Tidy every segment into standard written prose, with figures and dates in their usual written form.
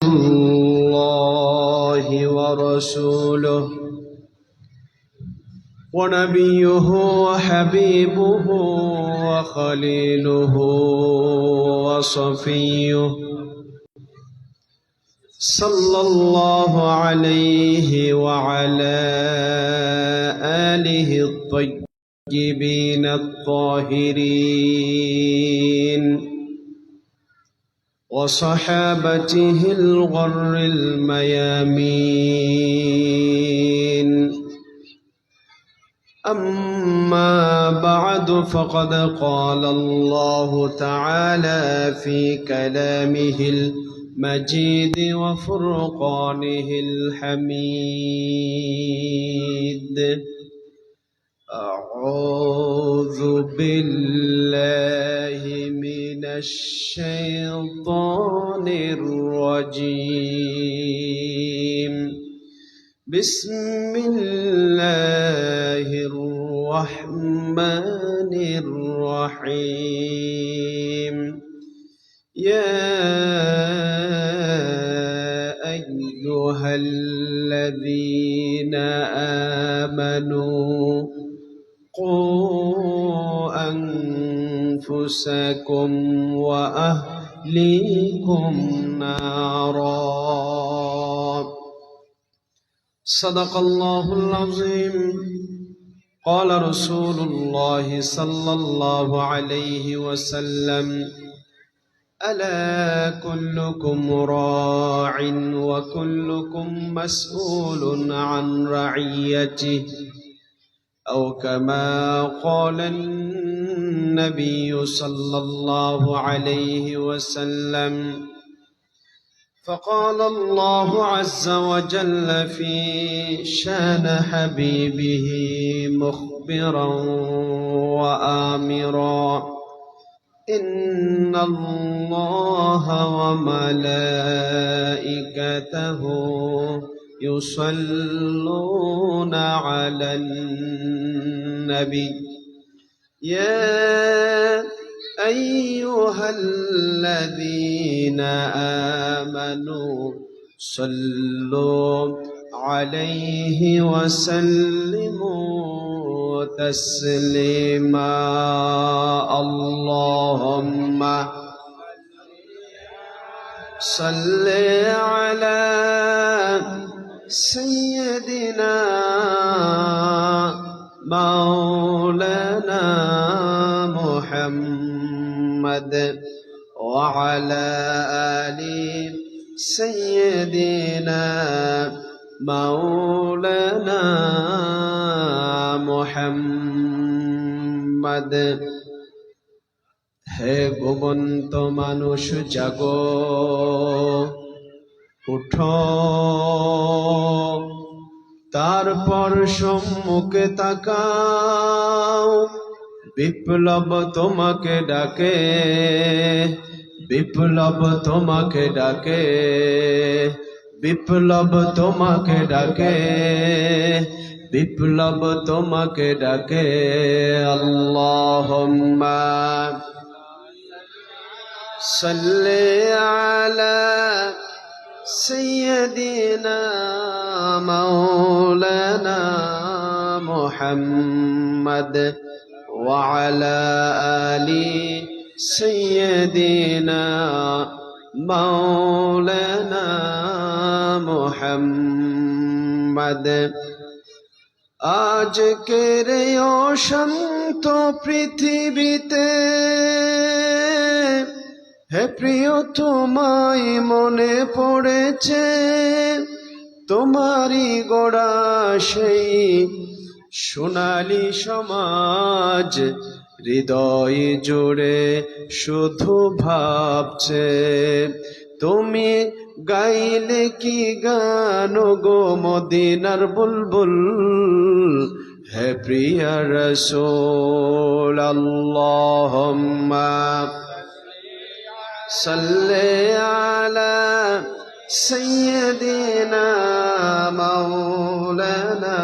الله ورسوله ونبيه وحبيبه وخليله وصفيه صلى الله عليه وعلى آله الطيبين الطاهرين وصحابته الغر الميامين. أما بعد فقد قال الله تعالى في كلامه المجيد وفرقانه الحميد: أعوذ بالله من الشيطان الرجيم. بسم الله الرحمن الرحيم. يا أيها الذين آمنوا قوا أنفسكم وأهليكم نارا. صدق الله العظيم. قال رسول الله صلى الله عليه وسلم: ألا كلكم راع وكلكم مسؤول عن رعيته، أو كما قال النبي صلى الله عليه وسلم. فقال الله عز وجل في شان حبيبه مخبرا وآمرا: إن الله وملائكته يصلون على النبي يا أيها الذين آمنوا صلوا عليه وسلموا تسليما. اللهم صل على سيدنا مولانا محمد وعلى آل سيدنا مولانا محمد। হে ঘুমন্ত মানুষ জাগো, উঠো, তারপর সম্মুখে তাকাও। বিপ্লব তোমাকে ডাকে, বিপ্লব তোমাকে ডাকে, বিপ্লব তোমাকে ডাকে, বিপ্লব তোমাকে ডাকে। আল্লাহুম্মা সাল্লি আলা সাইয়্যিদিনা মাওলানা মুহাম্মদ ওয়া আলা আলি সাইয়্যিদিনা মাওলানা মুহাম্মদ। আজকের অশান্ত পৃথিবীতে হে প্রিয় তোমায় মনে পড়েছে, তোমারই গড়া সেই সোনালী সমাজ হৃদয় জুড়ে শুধু ভাবছে। তুমি গাইলে কি গান গো মদিনার বুলবুল, হে প্রিয়া রাসূল। আল্লাহুম্মা সাল্লি আলা সাইয়্যিদিনা মাওলানা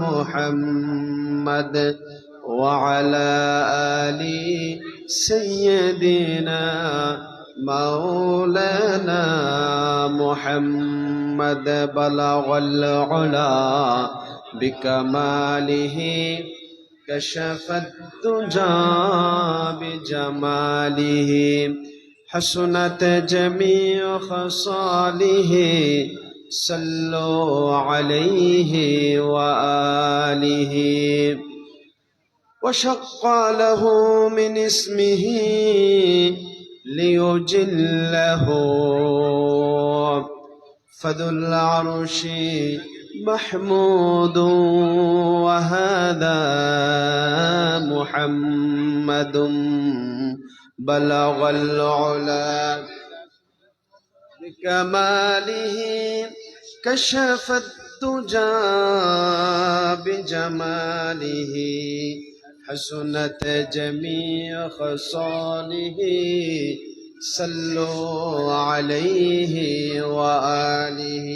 মুহাম্মদ ওয়া আলা আলি সাইয়্যিদিনা মাওলানা محمد بلغ العلا بكماله كشف الدجى بجماله حسنت جميع خصاله صلوا عليه وآله وشق له من اسمه ليجله فذو العرش محمود وهذا محمد بلغ العلا بكماله كشف الدجى بجماله حسنت جميع خصاله صلوا عليه وآله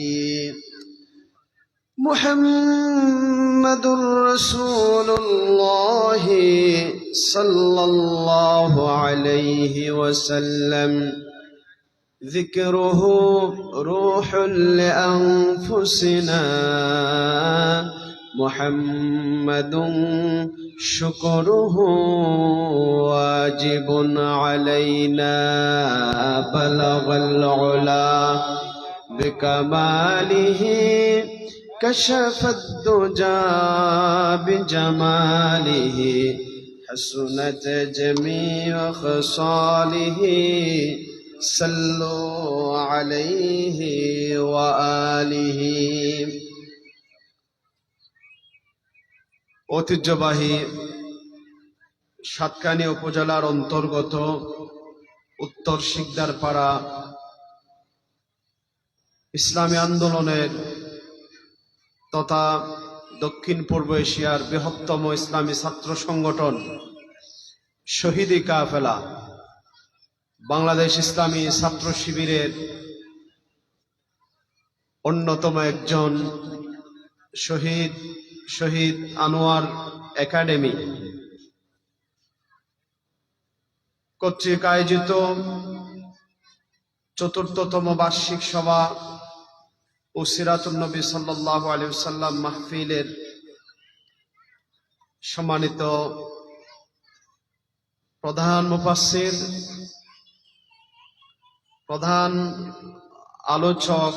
محمد رسول الله صلى الله عليه وسلم ذكره روح لأنفسنا محمد شكره واجب علينا بلغ العلا بكماله كشف الدجى بجماله حسنت جميع خصاله صلوا عليه وآله ঐতিহ্যবাহী সাতকানিয়া উপজেলার অন্তর্গত উত্তর শিকদারপাড়া ইসলামী আন্দোলনের তথা দক্ষিণ পূর্ব এশিয়ার বৃহত্তম ইসলামী ছাত্র সংগঠন শহীদি কাফেলা বাংলাদেশ ইসলামী ছাত্র শিবিরের অন্যতম একজন শহীদ আনোয়ার একাডেমি কর্তৃক আয়োজিত চতুর্থতম বার্ষিক সভা ও সিরাতুন নবী সাল্লাল্লাহু আলাইহি ওয়াসাল্লাম মাহফিলের সম্মানিত প্রধান মুফাসসির, প্রধান আলোচক,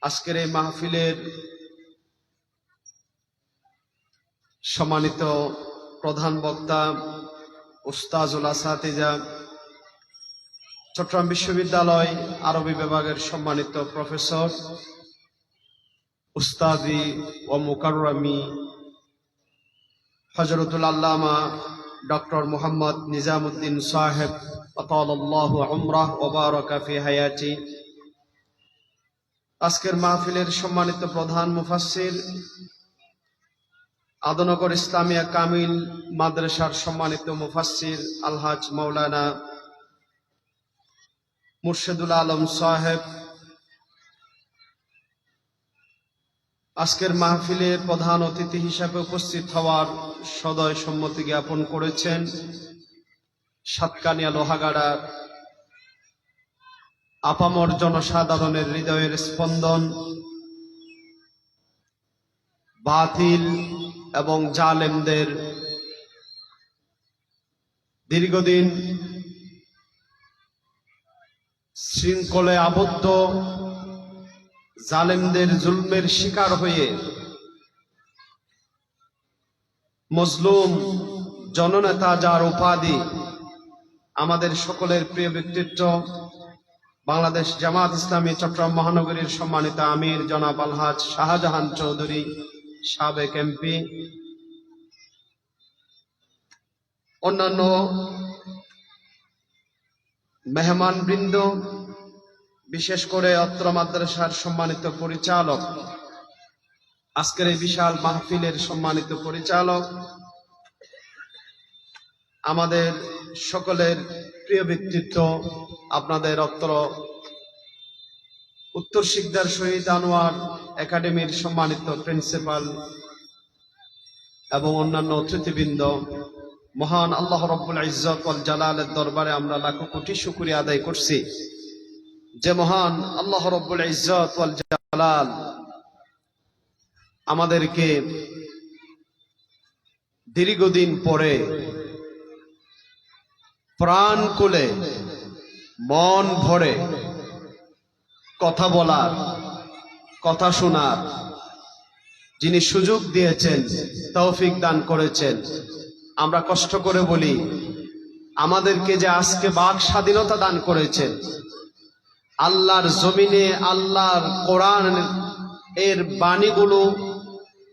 আজকের এই মাহফিলের সম্মানিত প্রধান বক্তা উস্তাজুল আসাতিজা, চট্টগ্রাম বিশ্ববিদ্যালয় আরবি বিভাগের সম্মানিত প্রফেসর উস্তাদি ও মুকাররমি হযরতুল আল্লামা ডক্টর মুহাম্মদ নিজামুদ্দিন সাহেব আতালাল্লাহু উমরাহ ওয়া বারাকা ফি হায়াতি, আজকের মাহফিলের সম্মানিত প্রধান মুফাসসির, আদনগর ইসলামিয়া কামিল মাদ্রাসার সম্মানিত মুফাসসির আলহাজ মাওলানা মুর্শিদুল আলম সাহেব, আজকের মাহফিলে প্রধান অতিথি হিসেবে উপস্থিত হওয়ার সদয় সম্মতি জ্ঞাপন করেছেন সাতকানিয়া লোহাগাড়া আপামর জনসাধারণের হৃদয়ের স্পন্দন, বাতিল এবং জালেমদের দীর্ঘদিন শৃঙ্খলে আবদ্ধ জালেমদের জুলমের শিকার হয়ে মজলুম জননেতা যার উপাধি, আমাদের সকলের প্রিয় ব্যক্তিত্ব বাংলাদেশ জামাত ইসলামী চট্টগ্রাম মহানগরীর সম্মানিত আমির জনাব আলহাজ শাহজাহান চৌধুরী, সাবেক এমপি, অন্যান্য মেহমানবৃন্দ, বিশেষ করে অত্র মাদ্রাসার সম্মানিত পরিচালক, আজকের এই বিশাল মাহফিলের সম্মানিত পরিচালক, আমাদের সকলের প্রিয় ব্যক্তিত্ব, আপনাদের অত্র উত্তর শিকদার শহীদ আনোয়ার একাডেমির সম্মানিত প্রিন্সিপাল এবং অন্যান্য অতিথিবৃন্দ, মহান আল্লাহ রব্বুল ইজ্জত ওয়াল জালালের দরবারে আমরা লাখো কোটি শুকরিয়া আদায় করছি যে মহান আল্লাহ রব্বুল ইজ্জত ওয়াল জালাল আমাদেরকে দীর্ঘদিন পরে প্রাণ খুলে মন ভরে কথা বলার, কথা শোনার যিনি সুযোগ দিয়েছেন, তৌফিক দান করেছেন, আমরা কষ্ট করে বলি আমাদেরকে যে আজকে বাক স্বাধীনতা দান করেছেন, আল্লাহর জমিনে আল্লাহর কোরআন এর বাণীগুলো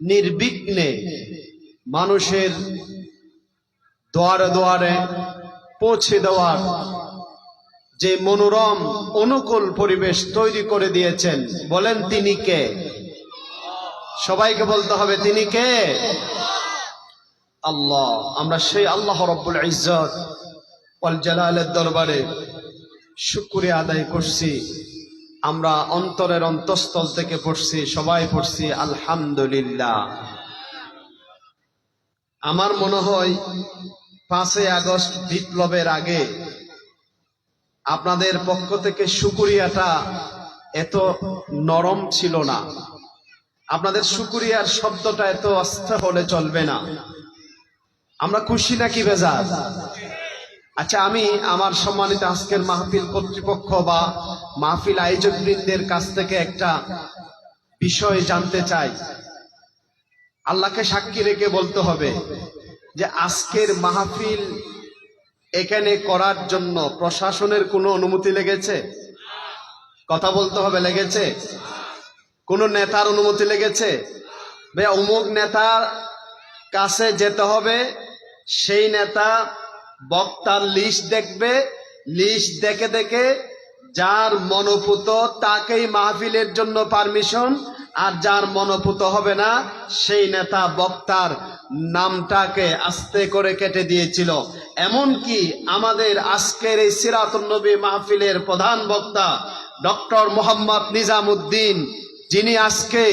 নির্বিঘ্নে মানুষের দুয়ারে দুয়ারে পৌঁছে দেওয়ার যে মনোরম অনুকূল পরিবেশ তৈরি করে দিয়েছেন, বলেন তিনি কে? সবাইকে বলতে হবে তিনি কে? আল্লাহ। আমরা সেই আল্লাহ রব্বুল ইজ্জত ওয়াল জালালের দরবারে শুকরিয়া আদায় করছি। আমরা অন্তরের অন্তঃস্থল থেকে পড়ছি, সবাই পড়ছি আলহামদুলিল্লাহ। আমার মনে হয় 5ই আগস্ট বিপ্লবের আগে আপনাদের পক্ষ থেকে শুকরিয়াটা এত নরম ছিল না, আপনাদের শুকরিয়ার শব্দটা এত আস্তে হলে চলবে না। আমরা খুশি নাকি বেজার? আচ্ছা, আমি আমার সম্মানিত আজকের মাহফিল কর্তৃপক্ষ বা মাহফিল আয়োজক বৃন্দের কাছ থেকে একটা বিষয় জানতে চাই। আল্লাহকে সাক্ষী রেখে বলতে হবে যে আজকের মাহফিল এখানে করার জন্য প্রশাসনের কোনো অনুমতি লেগেছে? কথা বলতে হবে, লেগেছে? কোন নেতার অনুমতি লেগেছে? ভাই অমুক নেতার কাছে যেতে হবে, সেই নেতা বক্তার লিস্ট দেখবে, লিস্ট দেখে দেখে যার মনোপুত তাকেই মাহফিলের জন্য পারমিশন, আর যার মনোপুত হবে না সেই নেতা বক্তার নামটাকে আস্তে করে কেটে দিয়েছিল। এমনকি আমাদের আজকের এই সিরাতুন নবী মাহফিলের প্রধান বক্তা ডক্টর মোহাম্মদ নিজামুদ্দিন, যিনি আজকে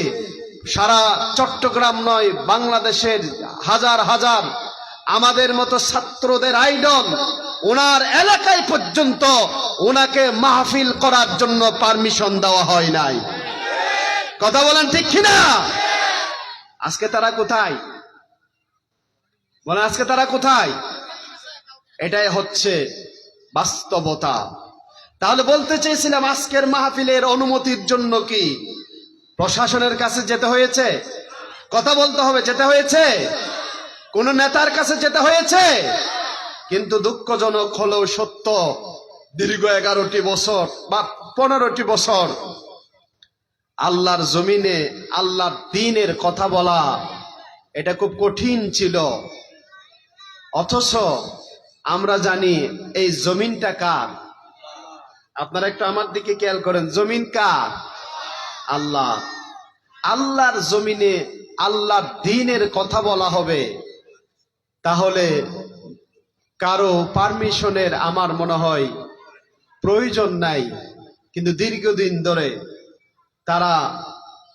সারা চট্টগ্রাম নয় বাংলাদেশের হাজার হাজার আমাদের মতো ছাত্রদের আইডল, ওনার এলাকায় পর্যন্ত ওনাকে মাহফিল করার জন্য পারমিশন দেওয়া হয় নাই। কথা বলেন ঠিক কিনা? আজকে তারা কোথায়? বলেন আজকে তারা কোথায়? এটাই হচ্ছে বাস্তবতা। তাহলে বলতে চেয়েছিলাম আজকের মাহফিলের অনুমতির জন্য কি প্রশাসনের কাছে যেতে হয়েছে? কথা বলতে হবে, যেতে হয়েছে? কোন নেতার কাছে যেতে হয়েছে? কিন্তু দুঃখজনক হলেও সত্য, দীর্ঘ 11টি বছর বা 15টি বছর আল্লাহর জমিনে আল্লাহর দ্বীনের কথা বলা এটা খুব কঠিন ছিল। অথচ আমরা জানি এই জমিনটা কার? আপনারা একটু আমার দিকে খেয়াল করেন, জমিন কার? আল্লাহ। আল্লাহর জমিনে আল্লাহর দ্বীনের কথা বলা হবে, তাহলে কারো পারমিশনের আমার মনে হয় প্রয়োজন নাই। কিন্তু দীর্ঘদিন ধরে তারা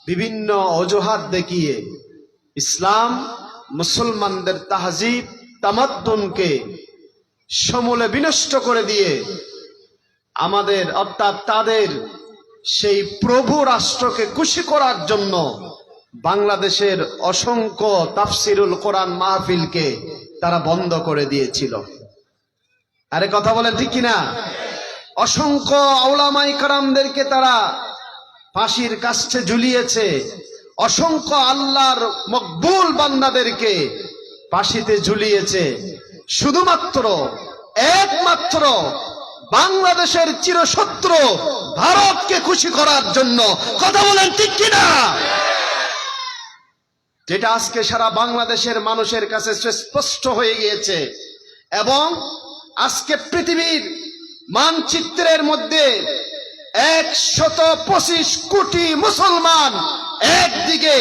বিভিন্ন অজুহাত দেখিয়ে ইসলাম, মুসলমানদের তাহজিব তামাদ্দুনকে সমূলে বিনষ্ট করে দিয়ে আমাদের অর্থাৎ তাদের সেই প্রভু রাষ্ট্রকে খুশি করার জন্য বাংলাদেশের অসংখ্য তাফসিরুল কোরআন মাহফিলকে তারা বন্ধ করে দিয়েছিল। আরে কথা বলেন ঠিক কিনা? অসংখ্য উলামায়ে কেরামদেরকে তারা ফাঁসির কাছে ঝুলিয়েছে, অসংখ্য আল্লাহর মকবুল বান্দাদেরকে ফাঁসিতে ঝুলিয়েছে, শুধুমাত্র একমাত্র বাংলাদেশের চিরশত্রু ভারতকে খুশি করার জন্য। কথা বলেন ঠিক কিনা? যেটা আজকে সারা বাংলাদেশের মানুষের কাছে স্পষ্ট হয়ে গিয়েছে। এবং আজকে পৃথিবীর মানচিত্রের মধ্যে 125 কোটি মুসলমান একদিকে,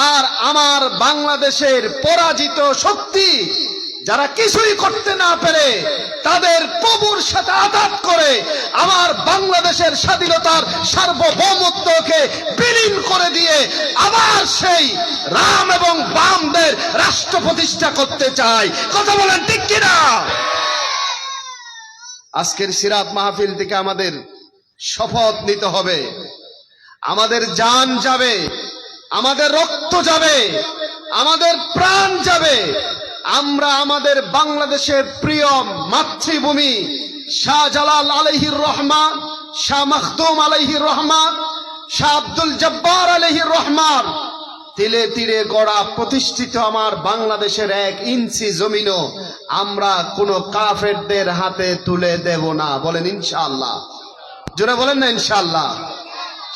আর আমার বাংলাদেশের পরাজিত শক্তি যারা কিছুই করতে না পেরে তাদের প্রভুর সাথে আঘাত করে আমার বাংলাদেশের স্বাধীনতার সার্বভৌমত্বকে বিলীন করে দিয়ে আবার সেই রাম এবং বামদের রাষ্ট্র প্রতিষ্ঠা করতে চায়। কথা বলেন ঠিক কিনা? আজকের সিরাত মাহফিল থেকে আমাদের শপথ নিতে হবে। আমাদের জান যাবে, আমাদের রক্ত যাবে, আমাদের প্রাণ যাবে, আমরা আমাদের বাংলাদেশের প্রিয় মাতৃভূমি শাহজালাল আলাইহির রহমান, শাহ মখদুম আলাইহির রহমান, শাহ আব্দুল জব্বার আলাইহির রহমান তিলে তিলে গড়া প্রতিষ্ঠিত আমার বাংলাদেশের 1 ইঞ্চি জমিনও আমরা কোনো কাফেরদের হাতে তুলে দেব না। বলেন ইনশাআল্লাহ। জোরে বলেন না ইনশাআল্লাহ।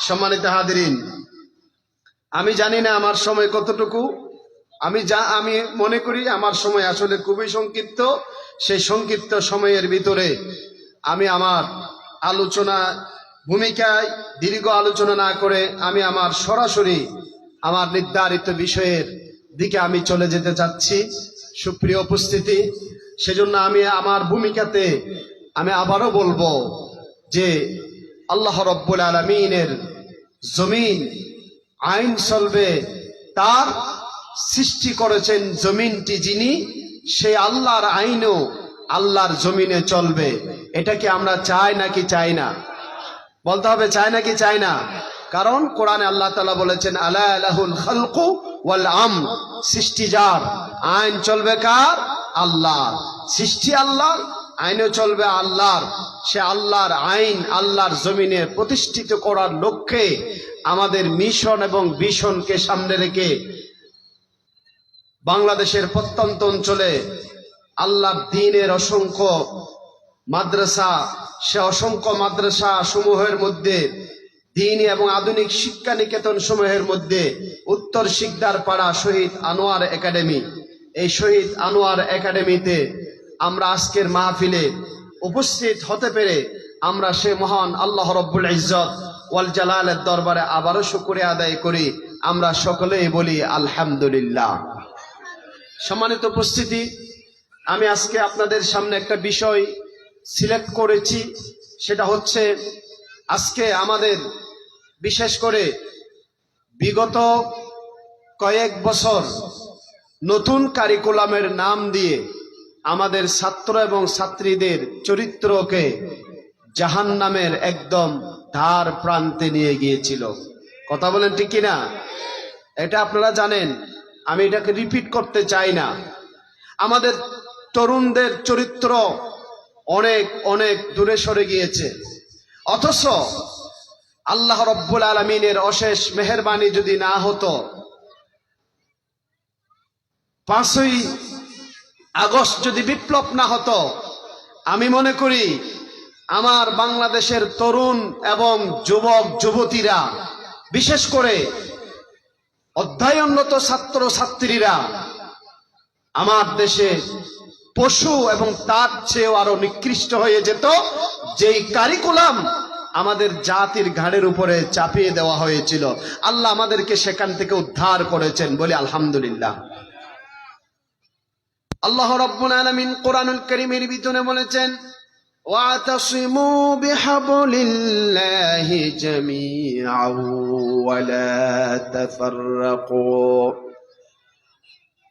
সম্মানিত হাজিরিন, আমি জানি না আমার সময় কতটুকু। আমি মনে করি আমার সময় আসলে খুবই সংক্ষিপ্ত। সেই সংক্ষিপ্ত সময়ের ভিতরে আমি আমার আলোচনা ভূমিকায় দীর্ঘ আলোচনা না করে আমি আমার সরাসরি আমার নির্ধারিত বিষয়ের দিকে আমি চলে যেতে চাচ্ছি। সুপ্রিয় উপস্থিতি, সেজন্য আমি আমার ভূমিকাতে আমি আবারও বলবো যে আল্লাহ রব্বুল আলামিনের জমিন আইন চলবে, তার সৃষ্টি করেছেন জমিনটি যিনি, সেই আল্লাহর আইনও আল্লাহর জমিনে চলবে। এটা কি আমরা চাই নাকি চাই না? বলতে হবে চাই নাকি চাই না। কারণ কোরআনে আল্লাহ তাআলা বলেছেন আলা লাহুল খালকু ওয়াল আমর, সৃষ্টি যার, আইন চলবে কার? আল্লাহর। সৃষ্টি আল্লাহর, আইনও চলবে আল্লাহর। সে আল্লাহর আইন আল্লাহর জমিনে প্রতিষ্ঠিত করার লক্ষ্যে আমাদের মিশন এবং ভিশনকে সামনে রেখে বাংলাদেশের প্রত্যন্ত অঞ্চলে আল্লাহর দ্বীনের অসংখ্য মাদ্রাসা, সে অসংখ্য মাদ্রাসা সমূহের মধ্যে দ্বীনি এবং আধুনিক শিক্ষা নিকেতন সমূহের মধ্যে উত্তর শিকদার পাড়া শহীদ আনোয়ার একাডেমি, এই শহীদ আনোয়ার একাডেমিতে আমরা আজকের মাহফিলে উপস্থিত হতে পেরে আমরা সে মহান আল্লাহ রব্বুল ইজ্জত ওয়াল জালালের দরবারে আবারও শুকরিয়া আদায় করি। আমরা সকলেই বলি আলহামদুলিল্লাহ। সম্মানিত উপস্থিতি, আমি আজকে আপনাদের সামনে একটা বিষয় সিলেক্ট করেছি। সেটা হচ্ছে আজকে আমাদের বিশেষ করে বিগত কয়েক বছর নতুন কারিকুলামের নাম দিয়ে আমাদের ছাত্র এবং ছাত্রীদের চরিত্রকে জাহান্নামের একদম ধার প্রান্তে নিয়ে গিয়েছিল। কথা বলেন ঠিক কিনা? এটা আপনারা জানেন, আমি এটাকে রিপিট করতে চাই না। আমাদের তরুণদের চরিত্র অনেক অনেক দূরে সরে গিয়েছে। অথচ আল্লাহ রব্বুল আলামিনের অশেষ মেহেরবানি যদি না হতো, 5ই আগস্ট যদি বিপ্লব না হতো, আমি মনে করি আমার বাংলাদেশের তরুণ এবং যুবক যুবতীরা, বিশেষ করে অধ্যয়নরত ছাত্র ছাত্রীরা আমার দেশে পশু এবং তার চেয়েও আরো নিকৃষ্ট হয়ে যেত, যেই কারিকুলাম আমাদের জাতির ঘাড়ের উপরে চাপিয়ে দেওয়া হয়েছিল। আল্লাহ আমাদেরকে সেখান থেকে উদ্ধার করেছেন, বলি আলহামদুলিল্লাহ। আল্লাহ রাব্বুল আলামিন কোরআনুল কারীমের ভিতরে বলেছেন ওয়াতাসিমু বিহাবলিল্লাহি জামিআন ওয়া লা তাফাররাকু,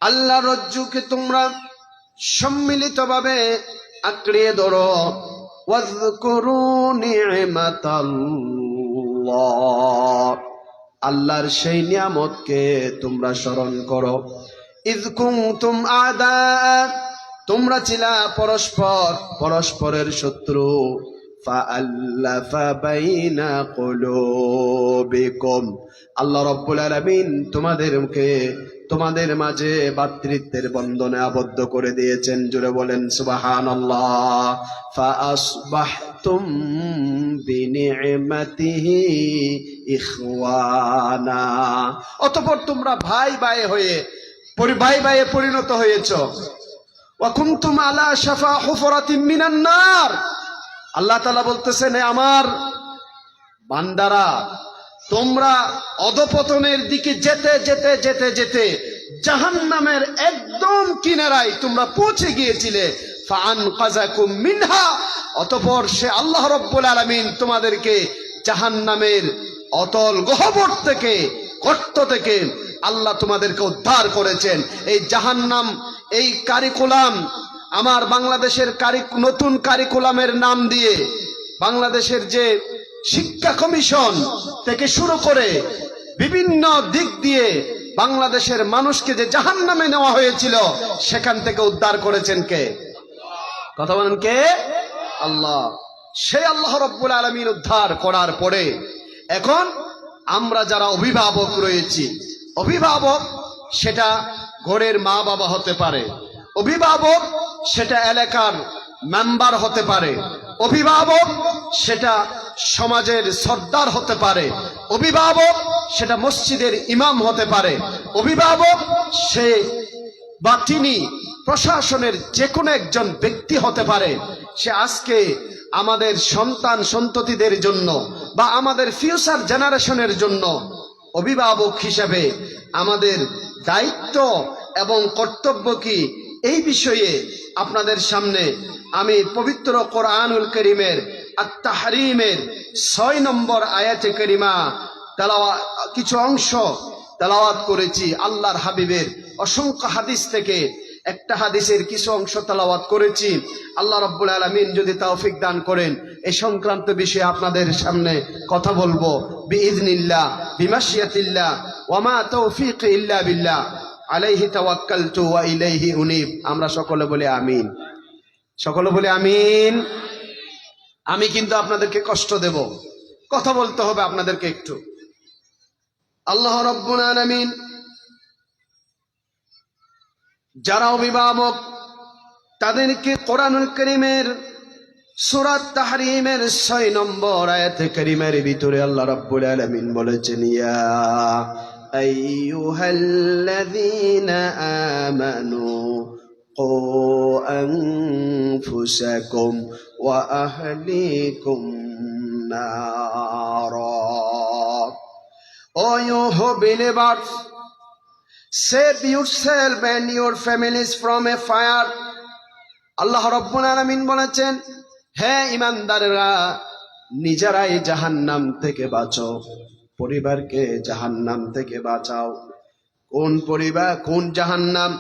আল্লাহর রজ্জুকে তোমরা সম্মিলিতভাবে আঁকড়িয়ে ধরো। ওয়াযকুরু নি'মাতাল্লাহ, আল্লাহর সেই নিয়ামতকে তোমরা স্মরণ করো। ইয কুনতুম আ'দা, তোমরা ছিলা পরস্পরের শত্রু। ফাআল্লাফা বাইনা কুলুবিকুম, আল্লাহ রাব্বুল আলামিন তোমাদের মাঝে ভ্রাতৃত্বের বন্ধনে আবদ্ধ করে দিয়েছেন। জোরে বলেন সুবহানাল্লাহ। ফাআসবাহতুম বিনি'মাতিহি ইখওয়ানা, অতঃপর তোমরা ভাই ভাইয়ে পরিণত হয়েছ। ওয়া কুনতুম আলা শাফা হুফরাতিন মিনান নার, আল্লাহ তাআলা বলতেছেন আমার বান্দারা, তোমরা অধপতনের দিকে যেতে যেতে যেতে যেতে জাহান্নামের একদম কিনারায় তোমরা পৌঁছে গিয়েছিলে। ফাআনকাযাকুম মিনহা, অতঃপর সে আল্লাহ রাব্বুল আলামিন তোমাদেরকে জাহান্নামের অতল গহ্বর থেকে, গর্ত থেকে আল্লাহ তোমাদেরকে উদ্ধার করেছেন। এই জাহান্নাম, এই কারিকুলাম, আমার বাংলাদেশের নতুন কারিকুলামের নাম দিয়ে বাংলাদেশের যে শিক্ষা কমিশন থেকে শুরু করে বিভিন্ন দিক দিয়ে বাংলাদেশের মানুষকে যে জাহান্নামে নেওয়া হয়েছিল সেখান থেকে উদ্ধার করেছেন কে? কথা বলেন কে? আল্লাহ। সেই আল্লাহ রাব্বুল আলামিন উদ্ধার করার পরে এখন আমরা যারা অভিভাবক রয়েছি, অভিভাবক সেটা ঘরের মা বাবা হতে পারে, অভিভাবক সেটা এলাকার মেম্বার হতে পারে, অভিভাবক সেটা সমাজের সর্দার হতে পারে, অভিভাবক সেটা মসজিদের ইমাম হতে পারে, অভিভাবক সে বা তিনি প্রশাসনের যে কোনো একজন ব্যক্তি হতে পারে। সে আজকে আমাদের সন্তান সন্ততিদের জন্য বা আমাদের ফিউচার জেনারেশনের জন্য অভিভাবক হিসেবে আমাদের দায়িত্ব এবং কর্তব্য কি, এই বিষয়ে আপনাদের সামনে আমি পবিত্র কোরআনুল কারীমের আত-তাহরীমের 6 নম্বর আয়াতে কারিমা কিছু অংশ তেলাওয়াত করেছি। আল্লাহর হাবিবের অসংখ্য হাদিস থেকে একটা হাদিসের কিছু অংশ তেলাওয়াত করেছি। আল্লাহ রাব্বুল আলামিন যদি তৌফিক দান করেন এই সংক্রান্ত বিষয়ে আপনাদের সামনে কথা বলবো বিইذنিল্লাহ বিমাশিয়াতিল্লাহ ওয়া মা তৌফিক ইল্লা বিল্লাহ আলাইহি তাওয়াক্কালতু ওয়া ইলাইহি উনীব। আমরা সকলে বলি আমিন, সকলে বলি আমিন। আমি কিন্তু আপনাদেরকে কষ্ট দেব, কথা বলতে হবে আপনাদেরকে একটু। আল্লাহ রাব্বুল আলামিন যারা অভিভাবক তাদেরকে কোরআনুল কারীমের সূরা তাহরীমের 6 নম্বর আয়াতে কারীমের ভিতরে আল্লাহ রাব্বুল আলামিন বলেছেন, ইয়া আইয়ুহাল্লাযীনা আমানু কু আনফুসাকুম ওয়া আহলিকুম নারা। O you who believers, save yourself and your families from a fire. আল্লাহ রাব্বুল আলামিন বলেছেন, হে ঈমানদাররা, নিজেরাই জাহান্নাম থেকে বাঁচো, পরিবারকে জাহান্নাম থেকে বাঁচাও। কোন পরিবার, কোন জাহান্নাম?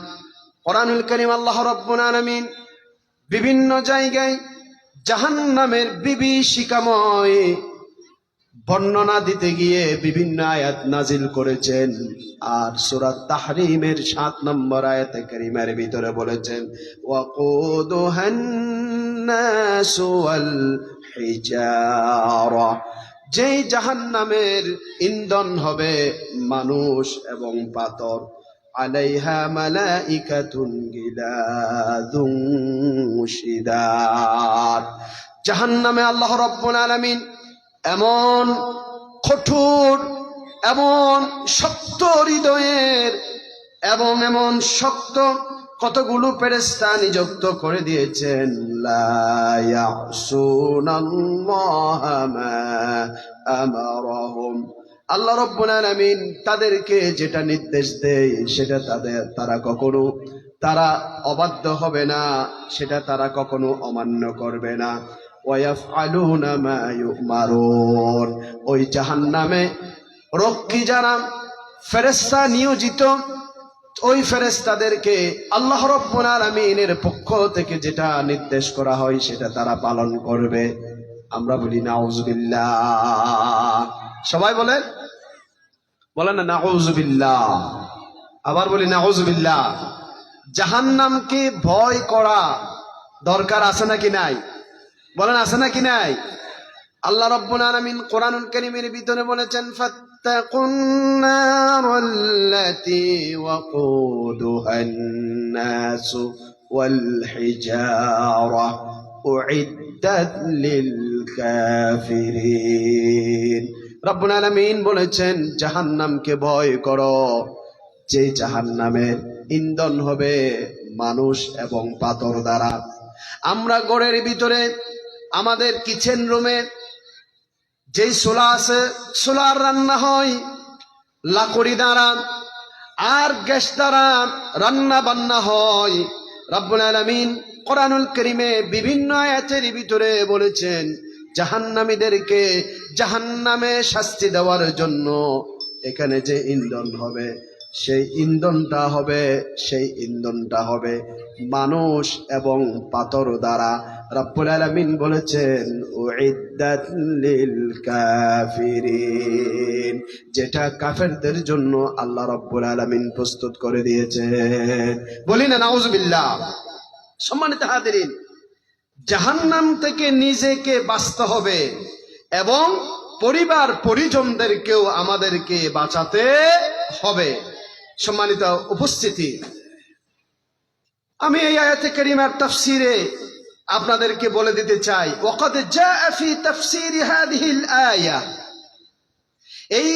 কোরআনুল কারীম আল্লাহ রাব্বুল আলামিন বিভিন্ন জায়গায় জাহান্নামের বিভীষিকাময় বর্ণনা দিতে গিয়ে বিভিন্ন আয়াত নাজিল করেছেন। আর সূরা তাহরীমের 7 নম্বর আয়াতে কারীমার ভিতরে বলেছেন, ওয়াকুদুহান নাসু ওয়াল হিজারা, যেই জাহান্নামের ইন্ধন হবে মানুষ এবং পাথর। আলাইহা মালাইকাতুন গিলাযুন শিদাদ, জাহান্নামে আল্লাহ রাব্বুল আলামিন এমন কঠোর, এমন শক্ত হৃদয়ের এবং এমন শক্ত কতগুলো ফেরেশতা নিযুক্ত করে দিয়েছেন, লা ইয়াসুনাল্লাহা মা আমারহুম, আল্লাহ রাব্বুল আলামিন তাদেরকে যেটা নির্দেশ দেয় সেটা তারা অবাধ্য হবে না, সেটা তারা কখনো অমান্য করবে না। ওয়ায়াফআলুনা মা ইউমারুন, ওই জাহান্নামে রক্ষী যারা ফেরেশতা নিয়োজিত, ওই ফেরেশতাদেরকে আল্লাহ রাব্বুল আলামিনের পক্ষ থেকে যেটা নির্দেশ করা হয় সেটা তারা পালন করবে। আমরা বলি নাউযুবিল্লাহ। সবাই বলেন না নাউযুবিল্লাহ। আবার বলি নাউযুবিল্লাহ। জাহান্নামকে ভয় করা দরকার আছে নাকি নাই? বলেন আছে নাকি নাই? আল্লাহ রাব্বুল আলামিন কোরআনুল কারীমের ভিতরে বলেছেন, ফাত্তাকুন নারাল্লাতী ওয়াকুদুহান নাসু ওয়াল হিজারা উইদ্দাত লিল কাফিরিন। রাব্বুল আলামিন বলেছেন, জাহান্নামকে ভয় করো, যে জাহান্নামের ইন্ধন হবে মানুষ এবং পাথর দ্বারা। আমরা ঘরের ভিতরে আমাদের কিচেন রুমে যেই চুলা আছে, চুলার রান্না হয় লাকড়ি দ্বারা আর গ্যাস দ্বারা রান্না বান্না হয়। রব্বুল আলামিন কোরআনুল কারীমে বিভিন্ন আয়াতের ভিতরে বলেছেন, জাহান্নামীদেরকে জাহান্নামে শাস্তি দেওয়ার জন্য এখানে যে ইন্ধন হবে সেই ইন্ধনটা হবে মানুষ এবং পাথর দ্বারা। রব্বুল আলামিন বলেছেন উইদ্দাত লিল কাফিরিন, যেটা কাফেরদের জন্য আল্লাহ রব্বুল আলামিন প্রস্তুত করে দিয়েছে। বলি না নাউজুবিল্লাহ। সম্মানিত হাজিরিন, জাহান্নাম থেকে নিজেকে বাঁচতে হবে এবং পরিবার পরিজনদেরকেও আমাদেরকে বাঁচাতে হবে। সম্মানিত উপস্থিতি, আমি এই আয়াতে কারিমার তাফসিরে আপনাদেরকে বলে দিতে চাই, ওয়াকাদ জাআ ফি তাফসির হাযিহিল আয়া, এই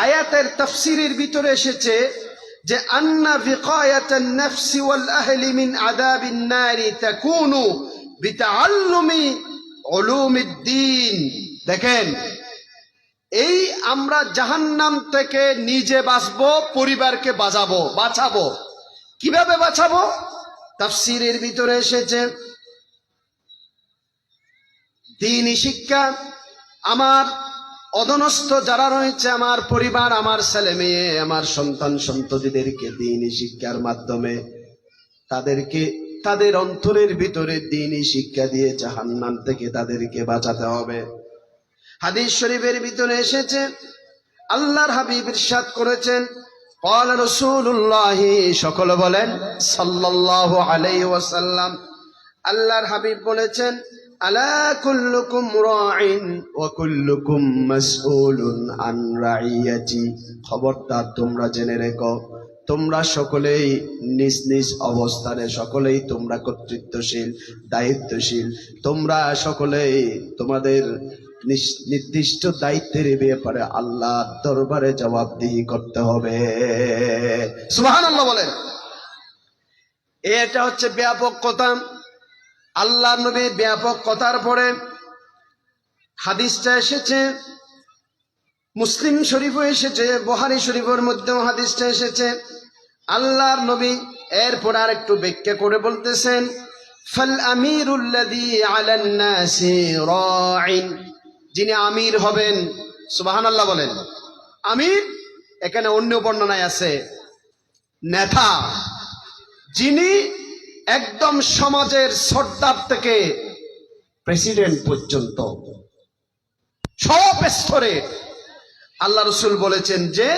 আয়াতের তাফসিরের ভিতরে এসেছে যে আন্না বিকায়াতান নাফসি ওয়াল আহলি মিন আযাবিন নারি তাকুনু বিতাআল্লুমি উলুমিদ্দিন। দেখেন, এই আমরা জাহান্নাম থেকে নিজে বাঁচবো, পরিবারকে বাঁচাবো। কিভাবে বাঁচাবো? তাফসিরের ভিতরে এসেছে দ্বীনি শিক্ষা, আমার অধনস্থ যারা রয়েছে, আমার পরিবার, আমার ছেলে মেয়ে, আমার সন্তান সন্ততিদেরকে দ্বীনি শিক্ষার মাধ্যমে তাদেরকে তাদের অন্তরের ভিতরে দ্বীনি শিক্ষা দিয়ে জাহান্নাম থেকে তাদেরকে বাঁচাতে হবে। হাদিস শরীফের ভিতরে এসেছে, আল্লাহর হাবিব ইরশাদ করেছেন, قال رسول الله, সকলে বলেন সাল্লাল্লাহু আলাইহি ওয়াসাল্লাম, আল্লাহর হাবিব বলেছেন, আলা কুল্লুকুম রাইন ওয়া কুল্লুকুম মাসউলুন আন রাইয়াতি, খবরদার তোমরা জেনে রেখো, তোমরা সকলেই নিজ নিজ অবস্থানে, সকলেই তোমরা কর্তৃত্বশীল, দায়িত্বশীল, তোমরা সকলেই তোমাদের নির্দিষ্ট দায়িত্বের ব্যাপারে আল্লাহর দরবারে জবাবদিহি করতে হবে। সুবহানাল্লাহ বলেন। এটা হচ্ছে ব্যাপক কথা। আল্লাহর নবী ব্যাপক কথার পরে হাদিসটা এসেছে, মুসলিম শরীফও এসেছে, বুখারী শরীফের মধ্যেও হাদিসটা এসেছে। আল্লাহর নবী এরপর আর একটু ব্যাখ্যা করে বলতেছেন, ফাল আমিরুল্লাযী আলান নাসি রাইন, যিনি আমির হবেন, সুবহানাল্লাহ বলেন। আমির এখানে অন্য বর্ণনায় আছে নেতা, যিনি একদম সমাজের সর্দার থেকে প্রেসিডেন্ট পর্যন্ত সব স্তরে আল্লাহ রাসূল বলেছেন যে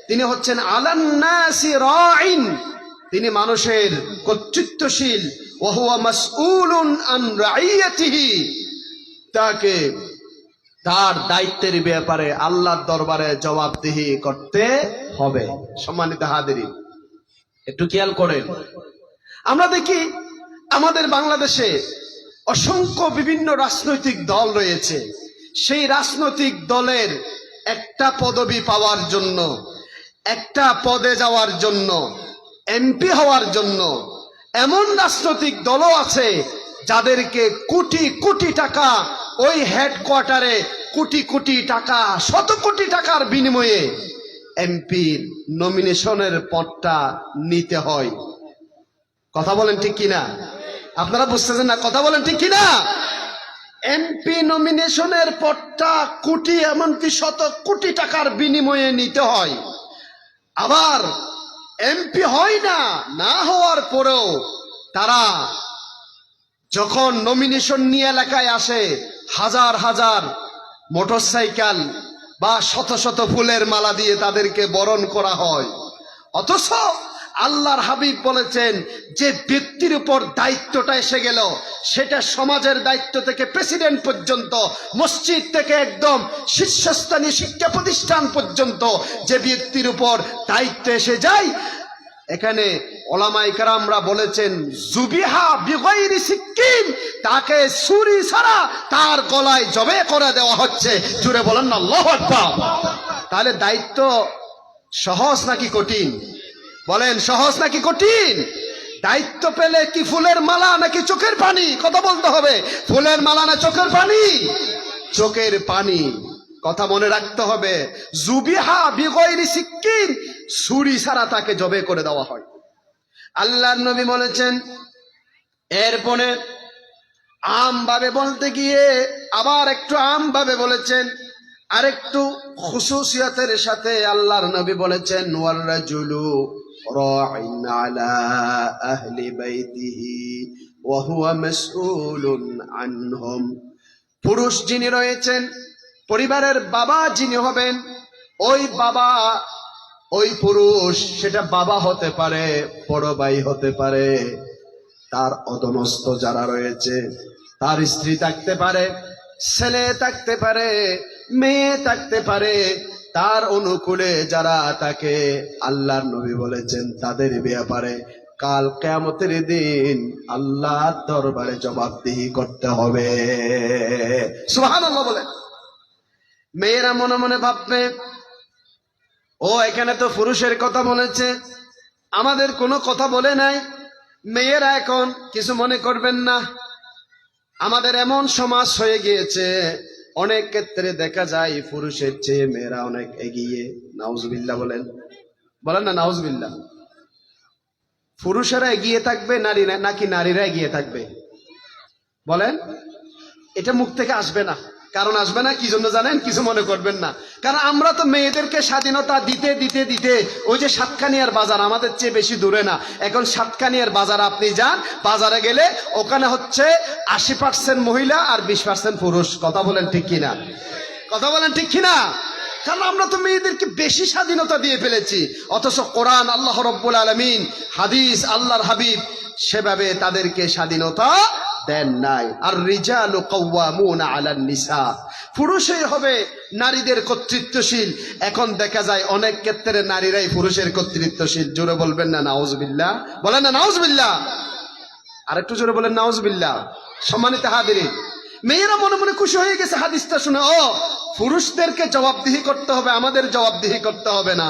তিনি হচ্ছেন আলান নাসি রাইন, তিনি মানুষের কর্তৃত্বশীল, ওয়া হুয়া মাসউলুন আন রাইয়াতিহি, তাকে তার দায়িত্বের ব্যাপারে আল্লাহর দরবারে জবাবদিহি করতে হবে। সম্মানিত হাজিরিন, একটু খেয়াল করেন, আমরা দেখি আমাদের বাংলাদেশে অসংখ্য বিভিন্ন রাজনৈতিক দল রয়েছে। সেই রাজনৈতিক দলের একটা পদবি পাওয়ার জন্য, একটা পদে যাওয়ার জন্য, এমপি হওয়ার জন্য এমন রাজনৈতিক দলও আছে যাদেরকে কোটি কোটি টাকা, ওই হেডকোয়ার্টারে কোটি কোটি টাকা, শত কোটি টাকার বিনিময়ে এমপির নমিনেশনের পদটা নিতে হয়। কথা বলেন ঠিক কিনা? আপনারা বুঝতেছেন না? কথা বলেন ঠিক কিনা? এমপি নমিনেশনের পদটা কোটি, এমনকি শত কোটি টাকার বিনিময়ে নিতে হয়। আবার এমপি হয় না, না হওয়ার পরেও তারা যখন নমিনেশন নিয়ে এলাকায় আসে, হাজার হাজার মোটরসাইকেল বা শত শত ফুলের মালা দিয়ে তাদেরকে বরণ করা হয়। অথচ আল্লাহর হাবিব বলেছেন, যে ব্যক্তির উপর দায়িত্বটা এসে গেল, সেটা সমাজের দায়িত্ব থেকে প্রেসিডেন্ট পর্যন্ত, মসজিদ থেকে একদম শীর্ষস্থানীয় শিক্ষা প্রতিষ্ঠান পর্যন্ত যে ব্যক্তির উপর দায়িত্ব এসে যায়, এখানে ওলামায়ে কেরামরা বলেছেন, জুবিহা বিগাইরি সিক্কিন, তাকে ছুরি ছাড়া তার গলায় জবে করে দেওয়া হচ্ছে। জুড়ে বলেন না আল্লাহু আকবার। তাহলে দায়িত্ব সহজ নাকি কঠিন? বলেন, সহজ নাকি কঠিন? দায়িত্ব পেলে কি ফুলের মালা নাকি চোখের পানি? কথা বলতে হবে, ফুলের মালা না চোখের পানি? চোখের পানি। কথা মনে রাখতে হবে, জুবিহা বিগাইরি সিক্কিন, ছুরি ছাড়া তাকে জবে করে দেওয়া হয়। আল্লাহর নবী বলেছেন, এরপরে আমভাবে বলতে গিয়ে আবার একটু আমভাবে বলেছেন, আরেকটু খুশুসিয়তের সাথে আল্লাহর নবী বলেছেন, ওয়ার রাজুলু রাইন আলা আহলি বাইতিহি ওয়া হুয়া মাসউলুন আনহুম। পুরুষ যিনি রয়েছেন, পরিবারের বাবা যিনি হবেন, ওই বাবা, ওই পুরুষ, সেটা বাবা হতে পারে, বড় ভাই হতে পারে, তার অধীনস্থ যারা রয়েছে, তার স্ত্রী থাকতে পারে, ছেলে থাকতে পারে, মেয়ে থাকতে পারে, তার অনুকূলে যারা তাকে, আল্লাহর নবী বলেছেন তাদের ব্যাপারে কাল কিয়ামতের দিন আল্লাহর দরবারে জবাবদিহি করতে হবে। সুবহানাল্লাহ বলে। মেয়েরা মনে মনে ভাববে, ও এখানে তো পুরুষের কথা বলেছে, আমাদের কোনো কথা বলে নাই। মেয়েরা এখন কিছু মনে করবেন না, আমাদের এমন সমাজ হয়ে গিয়েছে, অনেক ক্ষেত্রে দেখা যায় পুরুষের চেয়ে মেয়েরা অনেক এগিয়ে। নাউজুবিল্লাহ বলেন, বলেন না নাউজুবিল্লাহ। পুরুষেরা এগিয়ে থাকবে নারীরা, নাকি নারীরা এগিয়ে থাকবে? বলেন। এটা মুখ থেকে আসবে না। কারণ আসবে না কি জন্য জানেন? কিছু মনে করবেন না। কারণ আমরা তো মেয়েদেরকে স্বাধীনতা দিতে দিতে দিতে, ওই যে সাতকানিয়ার বাজার আমাদের চেয়ে বেশি দূরে না। এখন সাতকানিয়ার বাজার আপনি যান, বাজারে গেলে ওখানে হচ্ছে 80% মহিলা আর 20% পুরুষ। কথা বলেন ঠিক কিনা? কথা বলেন ঠিক কিনা? কারণ আমরা তো মেয়েদেরকে বেশি স্বাধীনতা দিয়ে ফেলেছি, অথচ কোরআন, আল্লাহ রাব্বুল আলামিন, হাদিস, আল্লাহর হাবিব সেভাবে তাদেরকে স্বাধীনতা দেন নাই। আর রিজালু কাওয়ামুনা আলান নিসা, পুরুষই হবে নারীদের কর্তৃত্বশীল। এখন দেখা যায় অনেক ক্ষেত্রে নারীরাই পুরুষের কর্তৃত্বশীল। জোরে বলবেন না নাউজুবিল্লাহ? বলেন না নাউজুবিল্লাহ? আরেকটু জোরে বলেন নাউজুবিল্লাহ। সম্মানিত হাজিরিন, মেয়েরা মনে মনে খুশি হয়ে গেছে হাদিসটা শুনে, ও পুরুষদেরকে জবাবদিহি করতে হবে, আমাদের জবাবদিহি করতে হবে না।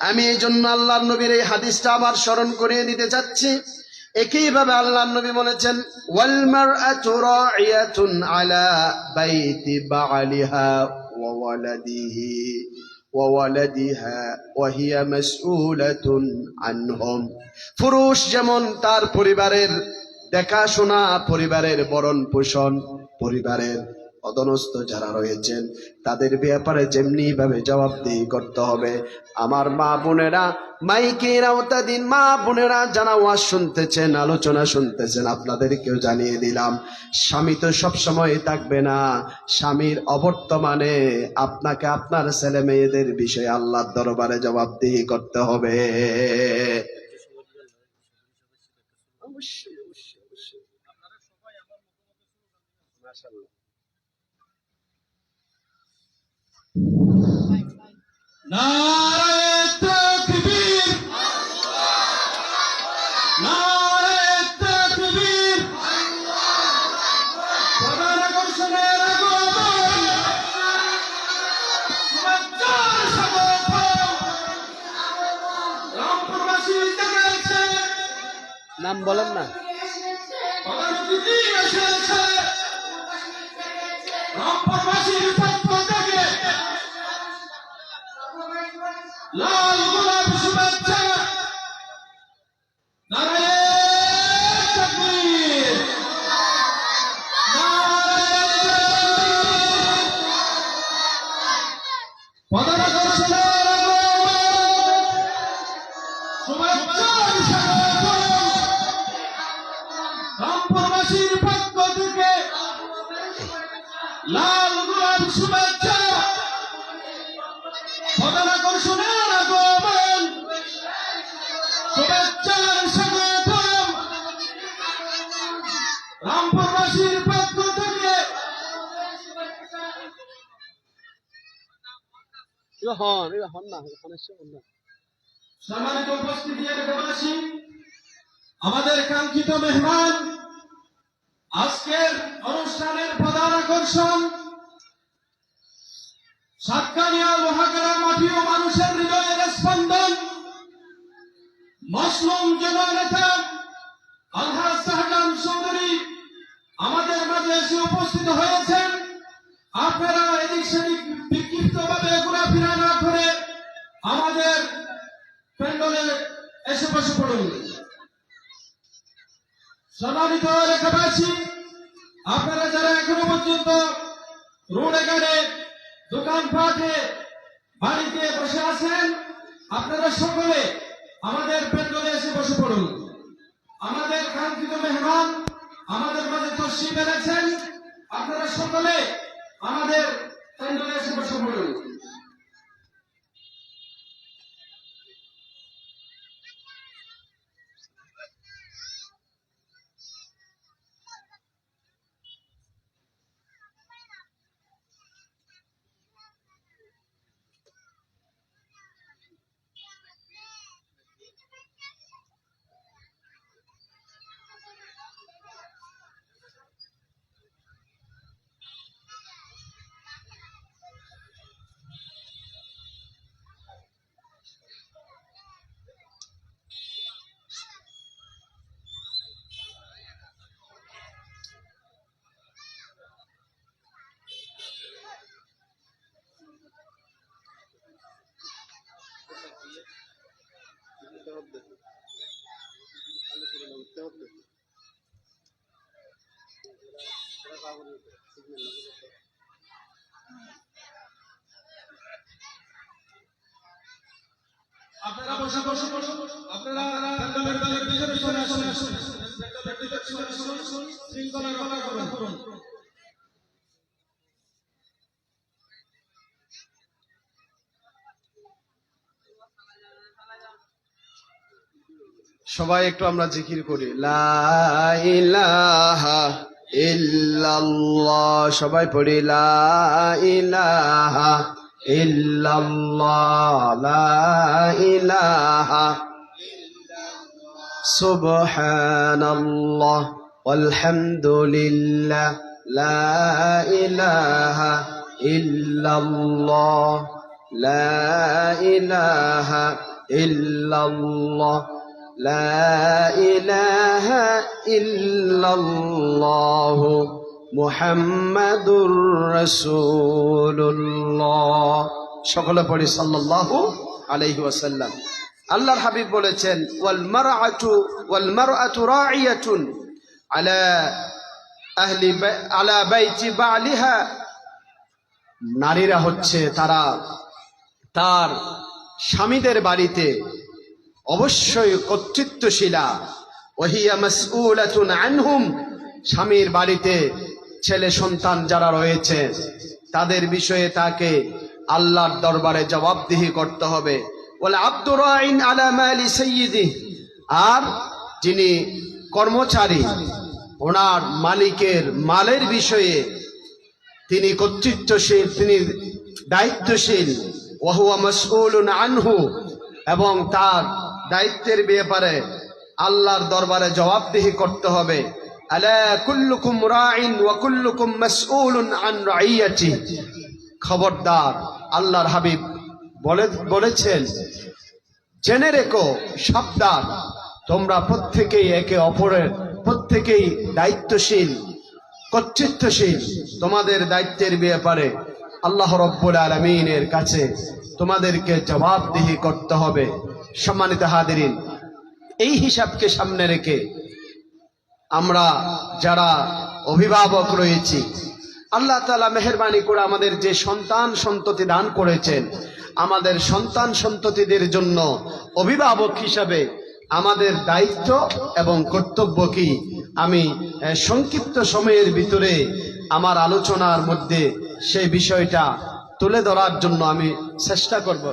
আমি এই জন্য আল্লাহর নবীর এই হাদিসটা আবার স্মরণ করিয়ে দিতে চাচ্ছি। একইভাবে আল্লাহর নবী বলেছেন, ওয়াল মারআতু রাইয়াতুন আলা বাইতি বালিহা ওয়া ওয়ালাদিহি ওয়া ওয়ালাদিহা ওয়া হিয়া মাসউলাতুন আনহুম। পুরুষ যেমন তার পরিবারের দেখাশোনা, পরিবারের ভরণ পোষণ, পরিবারের অধীনস্থ যারা রয়েছেন তাদের ব্যাপারে যেমনি ভাবে জবাবদিহি করতে হবে। আমার মা বোনেরা, মাইকের আওতাধীন মা বোনেরা যারা ওয়াজ শুনতেছেন, আলোচনা শুনতেছেন, আপনাদেরকেও জানিয়ে দিলাম, স্বামী তো সবসময় থাকবে না। স্বামীর অবর্তমানে আপনাকে আপনার ছেলে মেয়েদের বিষয়ে আল্লাহর দরবারে জবাবদিহি করতে হবে। অবশ্যই অবশ্যই অবশ্যই। মাশাআল্লাহ। নারায়ে তাকবীর, নারায়ে তাকবীর, প্রধান আকর্ষণের আগমন, শুভেচ্ছার স্বাগতম। রামপুরবাসী জেগেছে, নাম বলেন না। প্রধান অতিথি এসেছে, রামপুরবাসীর পক্ষ থেকে লাল গোলাপ শুভেচ্ছা। নারায়ে তাকবীর, নারায়ে তাকবীর, প্রধান আকর্ষণের আগমন, শুভেচ্ছার স্বাগতম। রামপুরবাসীর পক্ষ থেকে লাল গোলাপ শুভেচ্ছা, প্রধান আকর্ষণের আগমন, শুভেচ্ছার স্বাগতম। রামপুরবাসীর পক্ষ থেকে সম্মানিত উপস্থিতি এলাকাবাসী, আমাদের কাঙ্ক্ষিত মেহমান, আজকের অনুষ্ঠানের প্রধান আকর্ষণ, সাতকানিয়া লোহাগাড়া মাটি ও মানুষের হৃদয়ের স্পন্দন, মসলুম জননেতা আলহাজ শাহজাহান চৌধুরী আমাদের মাঝে এসে উপস্থিত হয়েছেন। আপনারা এদিক সেদিক বিক্ষিপ্ত ভাবে ঘোরাফেরা না করে আমাদের প্যান্ডেলে এসে বসে পড়ুন। সম্মানিত এলাকাবাসী, আপনারা যারা এখনো পর্যন্ত রোডে ঘাটে, দোকানপাটে, বাড়িতে বসে আছেন, আপনারা সকলে আমাদের প্যান্ডেলে এসে বসে পড়ুন। আমাদের কাঙ্ক্ষিত মেহমান আমাদের মাঝে তশরিফ এনেছেন। আপনারা সকলে আমাদের প্যান্ডেলে এসে বসে পড়ুন। আপনারা বসে বসে বসে আপনারা প্যান্ডেলের ভিতরে চলে আসুন। শৃঙ্খলা রক্ষা করুন। সবাই একটু আমরা জিকির করি, লা ইলাহা ইল্লাল্লাহ। সবাই পড়ি, লা ইলাহা ইল্লাল্লাহ, লা ইলাহা সুবহানাল্লাহ ওয়ালহামদুলিল্লাহ, লা ইলাহা ইল্লাল্লাহ, লা ইলাহা ইল্লাল্লাহ, লা ইলাহা ইল্লাল্লাহ মুহাম্মাদুর রাসূলুল্লাহ। সকলে পড়ি সাল্লাল্লাহু আলাইহি ওয়াসাল্লাম। আল্লাহর হাবিব বলেছেন, ওয়াল মারআতু রা'ইয়াতুন আলা বাইতি বালিহা। নারীরা হচ্ছে তারা তার স্বামীদের বাড়িতে অবশ্যই কর্তৃত্বশীলা। ওয়াহিয়া মাসউলাতুন আনহুম। স্বামীর বাড়িতে ছেলে সন্তান যারা রয়েছে তাদের বিষয়ে তাকে আল্লাহর দরবারে জবাবদিহি করতে হবে। ওয়াল আবদু রাইন আলা মালি সাইয়্যিদিহি। আর যিনি কর্মচারী, ওনার মালিকের মালের বিষয়ে তিনি কর্তৃত্বশীল, তিনি দায়িত্বশীল। ওয়া হুয়া মাসউলুন আনহু। এবং তার দায়িত্বের ব্যাপারে আল্লাহর দরবারে জবাবদিহি করতে হবে। আলা কুল্লুকুম রাইন ওয়া কুল্লুকুম মাসউলুন আন রাইয়াতিহি। খবরদার, আল্লাহর হাবিব বলেছেন, জেনে রেখো, সাবধান, তোমরা প্রত্যেকেই একে অপরের প্রত্যেকেই দায়িত্বশীল, কর্তৃত্বশীল। তোমাদের দায়িত্বের ব্যাপারে আল্লাহ রাব্বুল আলামিনের কাছে তোমাদেরকে জবাবদিহি করতে হবে। সম্মানিত হাদিরিন, এই হিসাবকে সামনে রেখে আমরা যারা অভিভাবক রয়েছি, আল্লাহ তাআলা মেহেরবানি করে আমাদের যে সন্তান সন্ততি দান করেছেন, আমাদের সন্তান সন্ততিদের জন্য অভিভাবক হিসাবে আমাদের দায়িত্ব এবং কর্তব্য কি, আমি সংক্ষিপ্ত সময়ের ভিতরে আমার আলোচনার মধ্যে সেই বিষয়টা তুলে ধরার জন্য আমি চেষ্টা করব।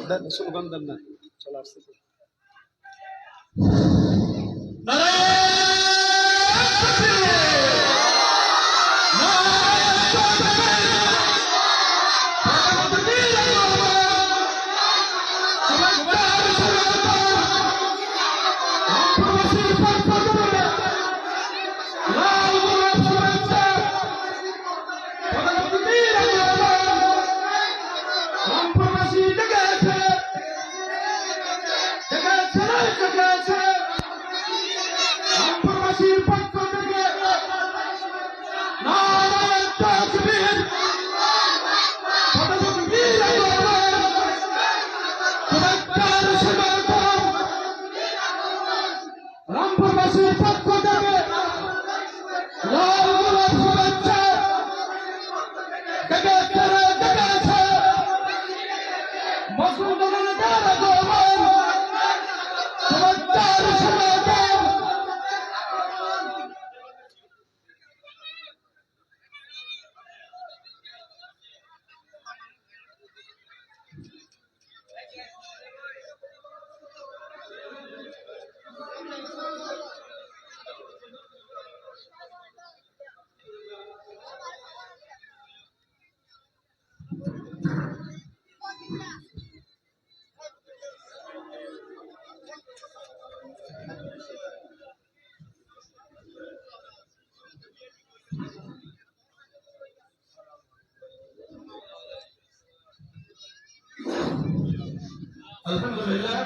আলহামদুলিল্লাহ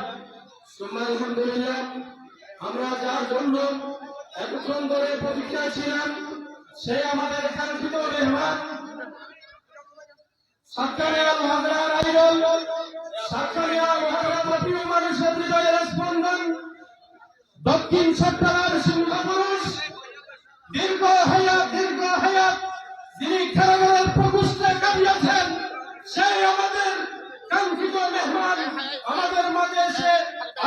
সুম্মা আলহামদুলিল্লাহ। আমরা যার জন্য এতক্ষণ ধরে প্রতীক্ষায় ছিলাম সে আমাদের কাঙ্ক্ষিত মেহমান সাতকানিয়া মহারাজার আইডল, সাতকানিয়া মহারাজার প্রিয় মানুষের হৃদয়ের স্পন্দন, দক্ষিণ চট্টগ্রামের সিংহপুরুষ, দীর্ঘ হায়াত যিনি খেলাধুলার প্রকোষ্ঠে কাটিয়েছেন সেই আমাদের কাঙ্ক্ষিত মেহমান আমাদের মাঝে এসে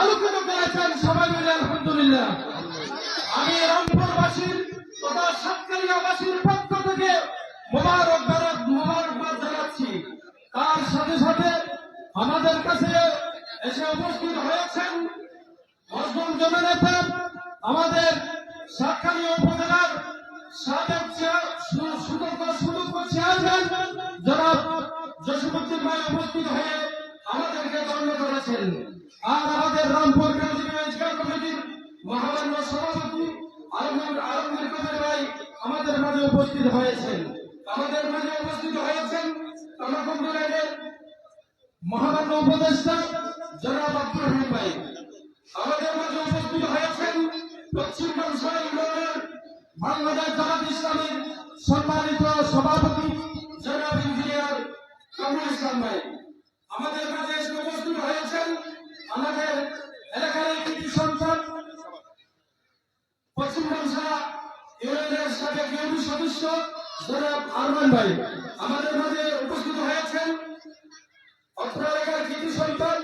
আলোকিত করেছেন। সবাই মিলে আলহামদুলিল্লাহ। আমি রামপুরবাসীর তথা সাতকানিয়াবাসীর পক্ষ থেকে মোবারকবাদ জানাচ্ছি। তার সাথে সাথে আমাদের কাছে এসে উপস্থিত হয়েছেন মজলুম জননেতা আমাদের সাতকানিয়া উপজেলার সাবেক সুদক্ষ চেয়ারম্যান জনাব জসিমউদ্দিন ভাই উপস্থিত হয়ে আমাদেরকে ধন্য করেছেন। আর আমাদের রামপুর কমিটির মহামান্য সভাপতি আলমগীর কবির ভাই আমাদের মাঝে উপস্থিত হয়েছেন। আমাদের মাঝে উপস্থিত হয়েছেন কামারখন্ডের মহামান্য উপদেষ্টা জনাব আব্দুর রহিম ভাই। আমাদের মাঝে উপস্থিত হয়েছেন পশ্চিম বংশাল ইউনিয়নের বাংলাদেশ জামাত ইসলামীর সম্মানিত সভাপতি জনাব ইঞ্জিনিয়ার কামরুল ইসলাম ভাই। আমাদের মাঝে এসে উপস্থিত হয়েছেন আমাদের এলাকার কৃতি সন্তান পশ্চিম বংশাল ইউনিয়নের সাবেক ইউপি সদস্য জনাব আরমান ভাই। আমাদের মাঝে উপস্থিত হয়েছেন অত্র এলাকার কৃতি সন্তান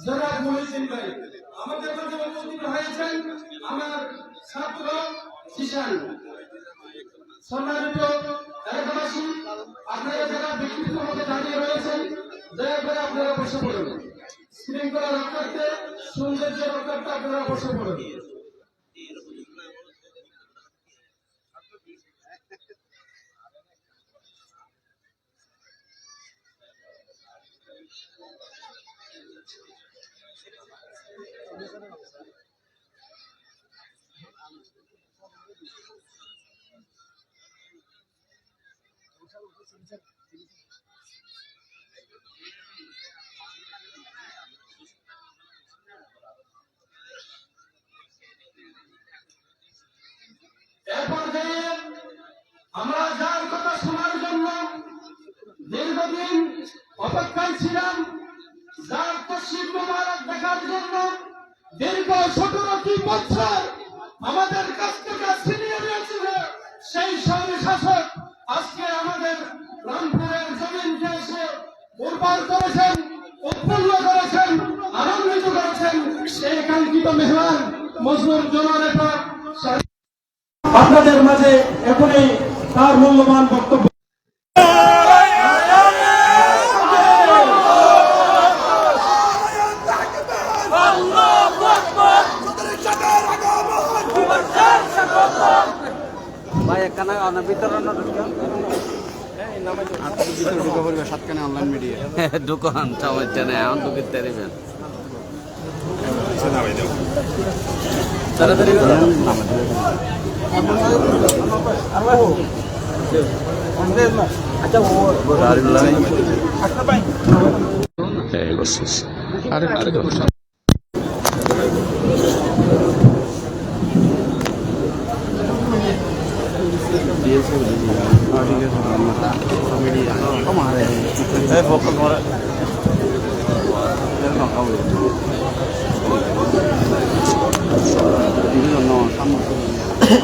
জনাব মহিউদ্দিন ভাই। আমাদের মাঝে উপস্থিত হয়েছেন আমার ছাত্র কিষান। সম্মানিত এলাকাবাসী, আপনারা যারা ব্যক্তিগত মধ্যে দাঁড়িয়ে রয়েছেন দয়া করে আপনারা বসে পড়ুন। শৃঙ্খলা রক্ষার্থে, সৌন্দর্য রক্ষার্থে আপনারা বসে পড়ুন। এ পর্যায়ে আমরা যার কথা শোনার জন্য দীর্ঘদিন অপেক্ষায় ছিলাম, যার তসরিফ মোবারক দেখার জন্য দীর্ঘ 17টি বছর আমাদের কাছ থেকে ছিনিয়ে নিয়েছিল সেই শাসক আজকে আমাদের রামপুরের জমিনকে এসে উর্বর করেছেন, উৎফুল্ল করেছেন, আনন্দিত করেছেন। সেই কাঙ্ক্ষিত মেহমান মজলুম জননেতা আপনাদের মাঝে এখনই তার মূল্যবান বক্তব্য ভাই এখানে বিতরণ সাতকানিয়া অনলাইন মিডিয়া দোকান সমস্যা নেই এখন তো কিনতে দিবেন তাড়াতাড়ি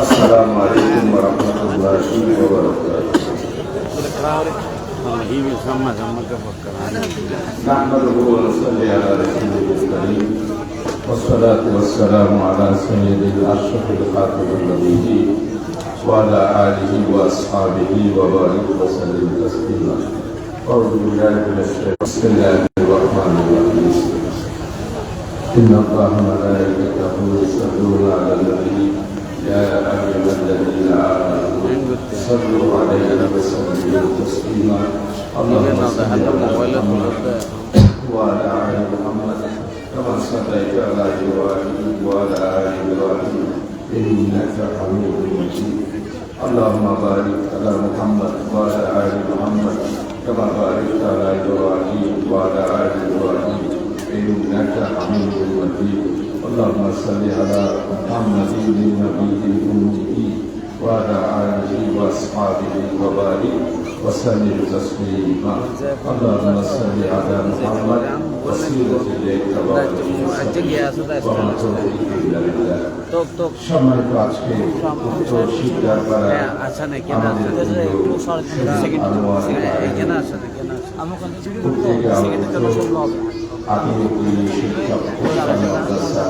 السلام عليكم ورحمة الله وبركاته. نحمده ونصلي على رسوله الكريم والصلاة والسلام على سيد الأشرف الخاتم النبيين وعلى آله وأصحابه وبارك وسلم تسليما. أعوذ بالله من الشيطان بسم الله الرحمن الرحيم. إن الله وملائكته يصلون على النبي يا أيها الذين آمنوا صلوا عليه وسلموا تسليما. اللهم صل على محمد وعلى آل محمد كما صليت على إبراهيم وعلى آل إبراهيم إنك حميد مجيد. اللهم بارك على محمد وعلى آل محمد كما باركت على إبراهيم وعلى آل إبراهيم إنك حميد مجيد اللهم صل على محمد النبي الأمي وعلى آله وأصحابه وبارك وسلم تسليما اللهم صل على محمد وسيلة إليك وما توفيق إلا بالله তোক তোক সম্মানিত আজকে উত্তর শিকদারপাড়া আচ্ছা না কেন একটু এখানে আসে না কেন প্রত্যেকে আদিমুখী শিক্ষা প্রতিষ্ঠান মাদ্রাসা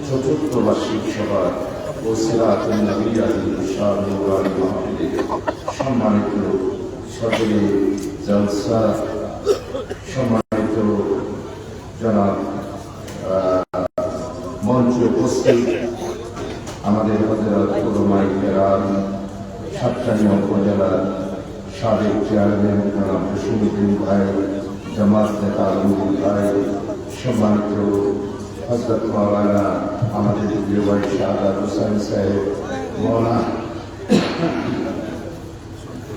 চতুর্থ বার্ষিক সভা ও সিরাতুন নবী আলাইহিস সালাম মাহফিলে সম্মানিত সকলে জলসা সম্মানিত জনাব মঞ্চে উপস্থিত আমাদের হযরত উলামায়ে কেরাম সাতকানিয়া উপজেলার সাবেক চেয়ারম্যান জনাব জসিমউদ্দিন ভাই জামাত নেতা আলমগীর ভাই সম্মানিত হযরত মাওলানা আমাদের প্রিয় ভাই শাহাদাত হোসেন সাহেব মৌলানা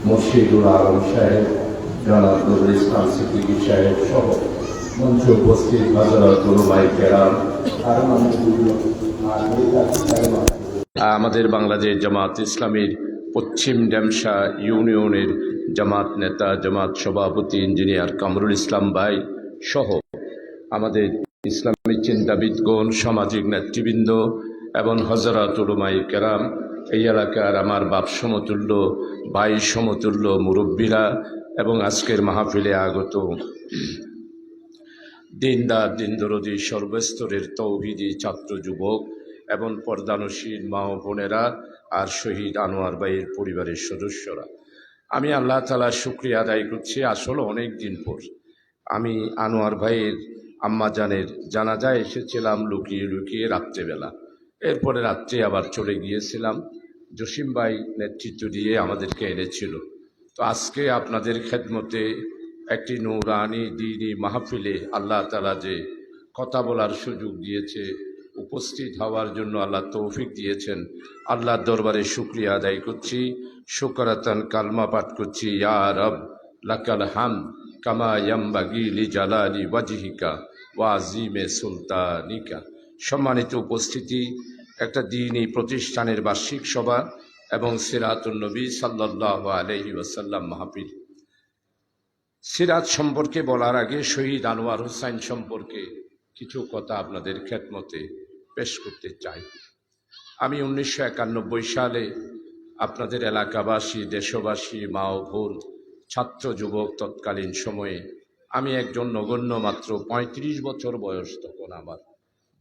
মুর্শিদুল আলম সাহেব জনাব নজরুল ইসলাম সিদ্দিকী সাহেব সহ মঞ্চে উপস্থিত হযরত উলামায়ে কেরাম আর আমাদের বাংলাদেশ জামাত ইসলামীর পশ্চিম ডেমসা ইউনিয়নের জামাত নেতা জামাত সভাপতি ইঞ্জিনিয়ার কামরুল ইসলাম ভাই সহ আমাদের ইসলামী চিন্তাবিদগণ সামাজিক নেতৃবৃন্দ এবং হযরত উলামায়ে কেরাম এই এলাকার আমার বাপ সমতুল্য ভাই সমতুল্য মুরব্বীরা এবং আজকের মাহফিলে আগত দিনদার দিনদরদি সর্বস্তরের তৌহিদি ছাত্র যুবক এবং পর্দানশীল মা ও বোনেরা আর শহীদ আনোয়ার ভাইয়ের পরিবারের সদস্যরা, আমি আল্লাহ তাআলার শুকরিয়া আদায় করছি। আসলে অনেক দিন পর আমি আনোয়ার ভাইয়ের আম্মাজানের জানাজায় এসেছিলাম লুকিয়ে লুকিয়ে রাত্রেবেলা, এরপরে রাত্রে আবার চলে গিয়েছিলাম। জসিম ভাই নেতৃত্ব দিয়ে আমাদেরকে এনেছিল। তো আজকে আপনাদের খেদমতে একটি নূরানি দ্বীনি মাহফিলে আল্লাহ তাআলা যে কথা বলার সুযোগ দিয়েছে, উপস্থিত হওয়ার জন্য আল্লাহ তৌফিক দিয়েছেন, আল্লাহর দরবারে শুকরিয়া আদায় করছি। শুকরাতান কালমা পাঠ করছি, ইয়া রব লাকাল হামদ কামা ইয়ামবাগি লিজালালি ওয়াজহিকা ওয়া আযীমে সুলতানিকা। সম্মানিত উপস্থিতি, একটা দ্বীনি প্রতিষ্ঠানের বার্ষিক সভা এবং সিরাতুন নবী সাল্লাল্লাহু আলাইহি ওয়াসাল্লাম মাহফিল। সিরাত সম্পর্কে বলার আগে শহীদ আনোয়ার হোসেন সম্পর্কে কিছু কথা আপনাদের খেদমতে পেশ করতে চাই। আমি 1991 সালে আপনাদের এলাকাবাসী, দেশবাসী, মা ও বোন, ছাত্র যুবক তৎকালীন সময়ে আমি একজন নগণ্য মাত্র 35 বছর বয়স, তখন আমার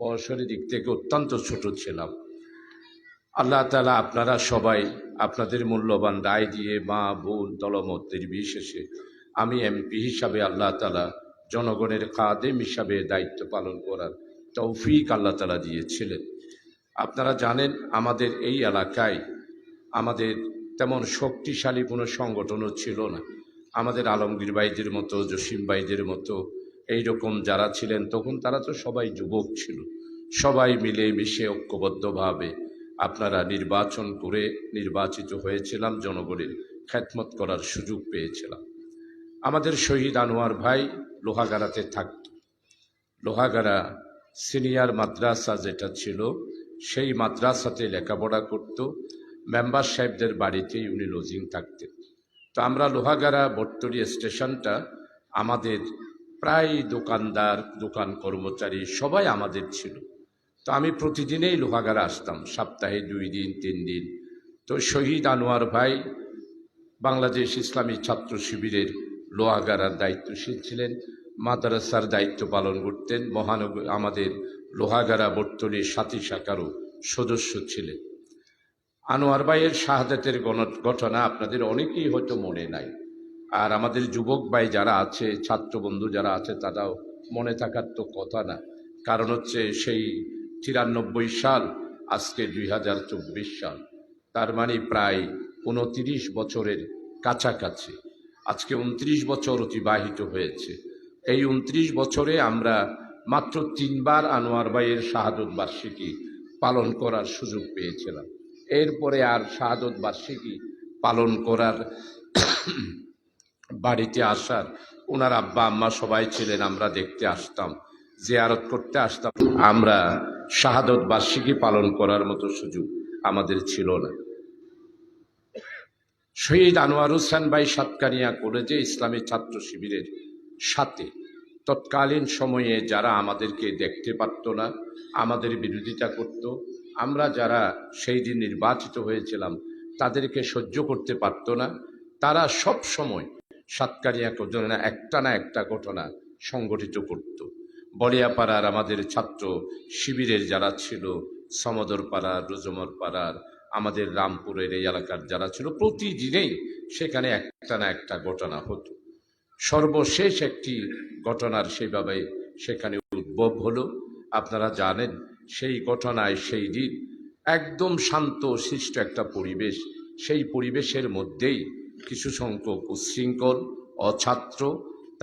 বয়সের দিক থেকে অত্যন্ত ছোট ছিলাম। আল্লাহ তাআলা আপনারা সবাই আপনাদের মূল্যবান রায় দিয়ে মা বোন দলমত নির্বিশেষে আমি এমপি হিসাবে আল্লাহ তাআলা জনগণের খাদেম হিসাবে দায়িত্ব পালন করার তৌফিক আল্লাহ তাআলা দিয়েছিলেন। আপনারা জানেন আমাদের এই এলাকায় আমাদের তেমন শক্তিশালী কোনো সংগঠনও ছিল না। আমাদের আলমগীর ভাইদের মতো, জসিম ভাইদের মতো এইরকম যারা ছিলেন তখন তারা তো সবাই যুবক ছিল। সবাই মিলে মিশে ঐক্যবদ্ধভাবে আপনারা নির্বাচন করে নির্বাচিত হয়েছিলাম, জনগণের খেদমত করার সুযোগ পেয়েছিলাম। আমাদের শহীদ আনোয়ার ভাই লোহাগাড়াতে থাকত। লোহাগাড়া সিনিয়র মাদ্রাসা যেটা ছিল সেই মাদ্রাসাতে লেখাপড়া করত। মেম্বার সাহেবদের বাড়িতেই উনি লজিং থাকতেন। তো আমরা লোহাগাড়া বটতলী স্টেশনটা আমাদের প্রায় দোকানদার, দোকান কর্মচারী সবাই আমাদের ছিল। তো আমি প্রতিদিনেই লোহাগাড়া আসতাম, সপ্তাহে 2 দিন 3 দিন। তো শহীদ আনোয়ার ভাই বাংলাদেশ ইসলামী ছাত্র শিবিরের লোহাগাড়ার দায়িত্বশীল ছিলেন, মাদ্রাসার দায়িত্ব পালন করতেন, মহানগর আমাদের লোহাগাড়া বটতলীর সাথী শাখারও সদস্য ছিলেন। আনোয়ার ভাইয়ের শাহাদাতের ঘটনা আপনাদের অনেকেই হয়তো মনে নাই, আর আমাদের যুবক ভাই যারা আছে, ছাত্র বন্ধু যারা আছে, তারাও মনে থাকার তো কথা না। কারণ হচ্ছে সেই 93 সাল, আজকে 2024 সাল, তার মানে প্রায় 29 বছরের কাছাকাছি। আজকে 29 বছর অতিবাহিত হয়েছে। এই 29 বছরে আমরা মাত্র 3 বার আনোয়ার ভাইয়ের শাহাদত বার্ষিকী পালন করার সুযোগ পেয়েছিলাম। এরপরে আর শাহাদত বার্ষিকী পালন করার বাড়িতে আসার ওনার আব্বা আম্মা সবাই ছিলেন, আমরা দেখতে আসতাম। জিয়ারত করতে আসতাম। আমরা শাহাদত বার্ষিকী পালন করার মতো সুযোগ আমাদের ছিল না। শহীদ আনোয়ার হোসেন ভাই সাতকানিয়া কলেজে ইসলামী ছাত্র শিবিরের সাথে তৎকালীন সময়ে যারা আমাদেরকে দেখতে পারত না, আমাদের বিরোধিতা করত, আমরা যারা সেই দিন নির্বাচিত হয়েছিলাম তাদেরকে সহ্য করতে পারত না, তারা সব সময় সাতকানিয়া কলেজে একটা না একটা ঘটনা সংগঠিত করত। বলিয়াপাড়ার আমাদের ছাত্র শিবিরের যারা ছিল, সমদর পাড়ার, রুজমর পাড়ার, আমাদের রামপুরের এই এলাকার যারা ছিল, প্রতিদিনেই সেখানে একটা না একটা ঘটনা হতো। সর্বশেষ একটি ঘটনার সেইভাবে সেখানে উদ্ভব হলো। আপনারা জানেন সেই ঘটনায় সেই দিন একদম শান্ত শিষ্ট একটা পরিবেশ, সেই পরিবেশের মধ্যেই কিছু সংখ্যক উচ্ছৃঙ্খল অছাত্র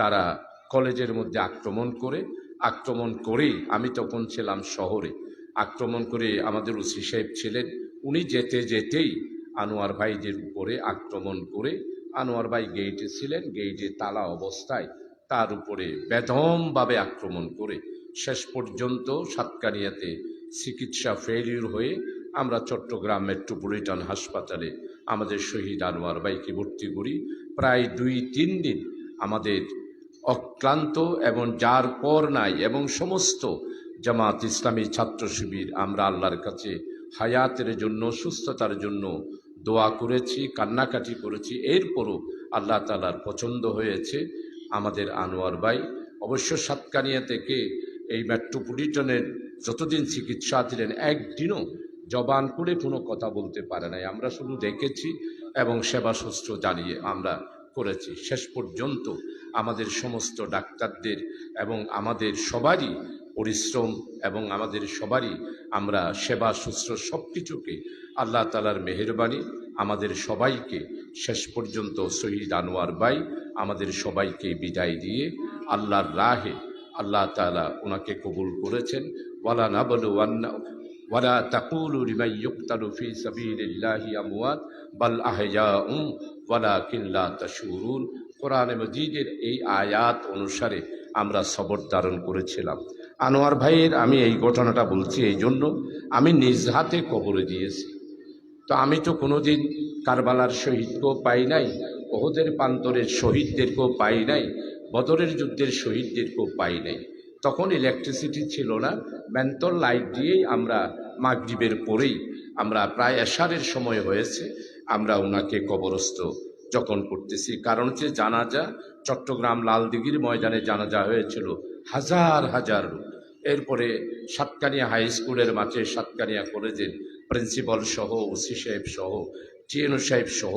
তারা কলেজের মধ্যে আক্রমণ করেই, আমি তখন ছিলাম শহরে, আক্রমণ করে আমাদের ওসি সাহেব ছিলেন, উনি যেতে যেতেই আনোয়ার ভাইদের উপরে আক্রমণ করে, আনোয়ার ভাই গেইটে ছিলেন, গেইটে তালা অবস্থায় তার উপরে বেদমভাবে আক্রমণ করে শেষ পর্যন্ত সাতকানিয়াতে চিকিৎসা ফেলিউর হয়ে আমরা চট্টগ্রাম মেট্রোপলিটন হাসপাতালে আমাদের শহীদ আনোয়ার ভাইকে ভর্তি করি। প্রায় 2-3 দিন আমাদের অক্লান্ত এবং যার পর নাই এবং সমস্ত জামাত ইসলামী ছাত্র শিবির আমরা আল্লাহর কাছে হায়াতের জন্য, সুস্থতার জন্য দোয়া করেছি, কান্নাকাটি করেছি। এরপরও আল্লাহ তাআলার পছন্দ হয়েছে আমাদের আনোয়ার ভাই অবশ্য সাতকানিয়া থেকে এই মেট্রোপলিটনের যতদিন চিকিৎসা ছিলেন একদিনও জবান খুলে কোনো কথা বলতে পারে নাই। আমরা শুধু দেখেছি এবং সেবা শুশ্রূষা জানিয়ে আমরা করেছি। শেষ পর্যন্ত আমাদের সমস্ত ডাক্তারদের এবং আমাদের সবারই পরিশ্রম এবং আমাদের সবারই আমরা সেবা শুশ্রূষা সব কিছুকে আল্লাহ তাআলার মেহেরবানি আমাদের সবাইকে শেষ পর্যন্ত শহীদ আনোয়ার ভাই আমাদের সবাইকে বিদায় দিয়ে আল্লাহর রাহে আল্লাহ তাআলা ওনাকে কবুল করেছেন। ওয়ালা নাবলুওয়ান্না ওয়ালা তাকুলু লিমান ইউকতালু ফি সাবিলিল্লাহি আমওয়াত বাল আহইয়াউম ওয়ালাকিন লা তাশউরুন। কোরআনে মজিদের এই আয়াত অনুসারে আমরা সবর ধারণ করেছিলাম। আনোয়ার ভাইয়ের আমি এই ঘটনাটা বলছি এই জন্য, আমি নিজ হাতে কবরে দিয়েছি। তো আমি তো কোনোদিন কারবালার শহীদকেও পাই নাই, ওহদের প্রান্তরের শহীদদেরকেও পাই নাই, বদরের যুদ্ধের শহীদদেরকেও পাই নাই। তখন ইলেকট্রিসিটি ছিল না, ম্যান্টল লাইট দিয়েই আমরা মাগরিবের পরেই আমরা প্রায় এশারের সময় হয়েছে আমরা ওনাকে কবরস্থ যখন করতেছি। কারণ হচ্ছে জানাজা চট্টগ্রাম লালদিঘির ময়দানে জানাজা হয়েছিল হাজার হাজার লোক। এরপরে সাতকানিয়া হাই স্কুলের মাঠে সাতকানিয়া কলেজের প্রিন্সিপাল সহ, ওসি সাহেব সহ, টিএনও সাহেব সহ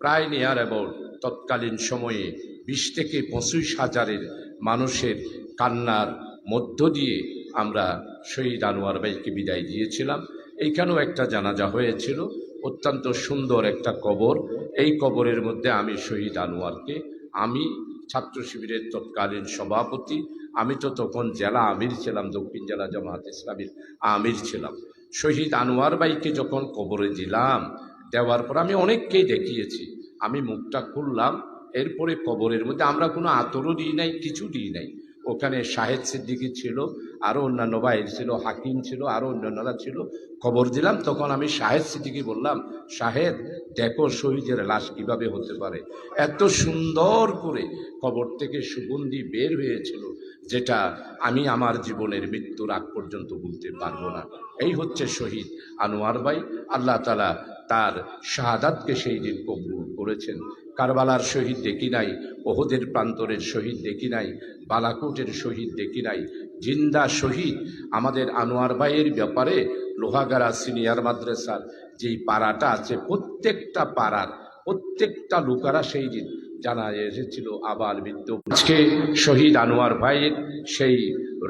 প্রায় নিয়ার অ্যাবাউট তৎকালীন সময়ে 20 থেকে 25 হাজারের মানুষের কান্নার মধ্য দিয়ে আমরা শহীদ আনোয়ার ভাইকে বিদায় দিয়েছিলাম। এইখানেও একটা জানাজা হয়েছিল, অত্যন্ত সুন্দর একটা কবর। এই কবরের মধ্যে আমি শহীদ আনোয়ারকে, আমি ছাত্র শিবিরের তৎকালীন সভাপতি, আমি তো তখন জেলা আমির ছিলাম, দক্ষিণ জেলা জামাত ইসলামীর আমির ছিলাম। শহীদ আনোয়ার ভাইকে যখন কবরে দিলাম, দেওয়ার পর আমি অনেককেই দেখিয়েছি, আমি মুখটা খুললাম, এরপরে কবরের মধ্যে আমরা কোনো আতরও দিই নাই, কিছু দিই নাই। ওখানে শাহেদ সিদ্দিকী ছিল, আরও অন্যান্য ভাই ছিল, হাকিম ছিল, আরও অন্যান্যরা ছিল। কবর দিলাম, তখন আমি শাহেদ সিদ্দিকী বললাম, শাহেদ দেখো শহীদের লাশ কিভাবে হতে পারে। এত সুন্দর করে কবর থেকে সুগন্ধি বের হয়েছিল, যেটা আমি আমার জীবনের মৃত্যুর আগ পর্যন্ত বলতে পারবো না। এই হচ্ছে শহীদ আনোয়ার ভাই। আল্লাহ তাআলা তার শাহাদাতকে সেই দিন কবুল করেছেন। কারবালার শহীদ দেখি নাই, ওহদের প্রান্তরের শহীদ দেখি নাই, বালাকোটের শহীদ দেখি নাই, জিন্দা শহীদ আমাদের আনোয়ার ভাইয়ের ব্যাপারে লোহাগাড়া সিনিয়র মাদ্রাসার যেই পাড়াটা আছে, প্রত্যেকটা পাড়ার প্রত্যেকটা লোকেরা সেই দিন জানা এসেছিল আবাল বৃদ্ধ। আজকে শহীদ আনোয়ার ভাইয়ের সেই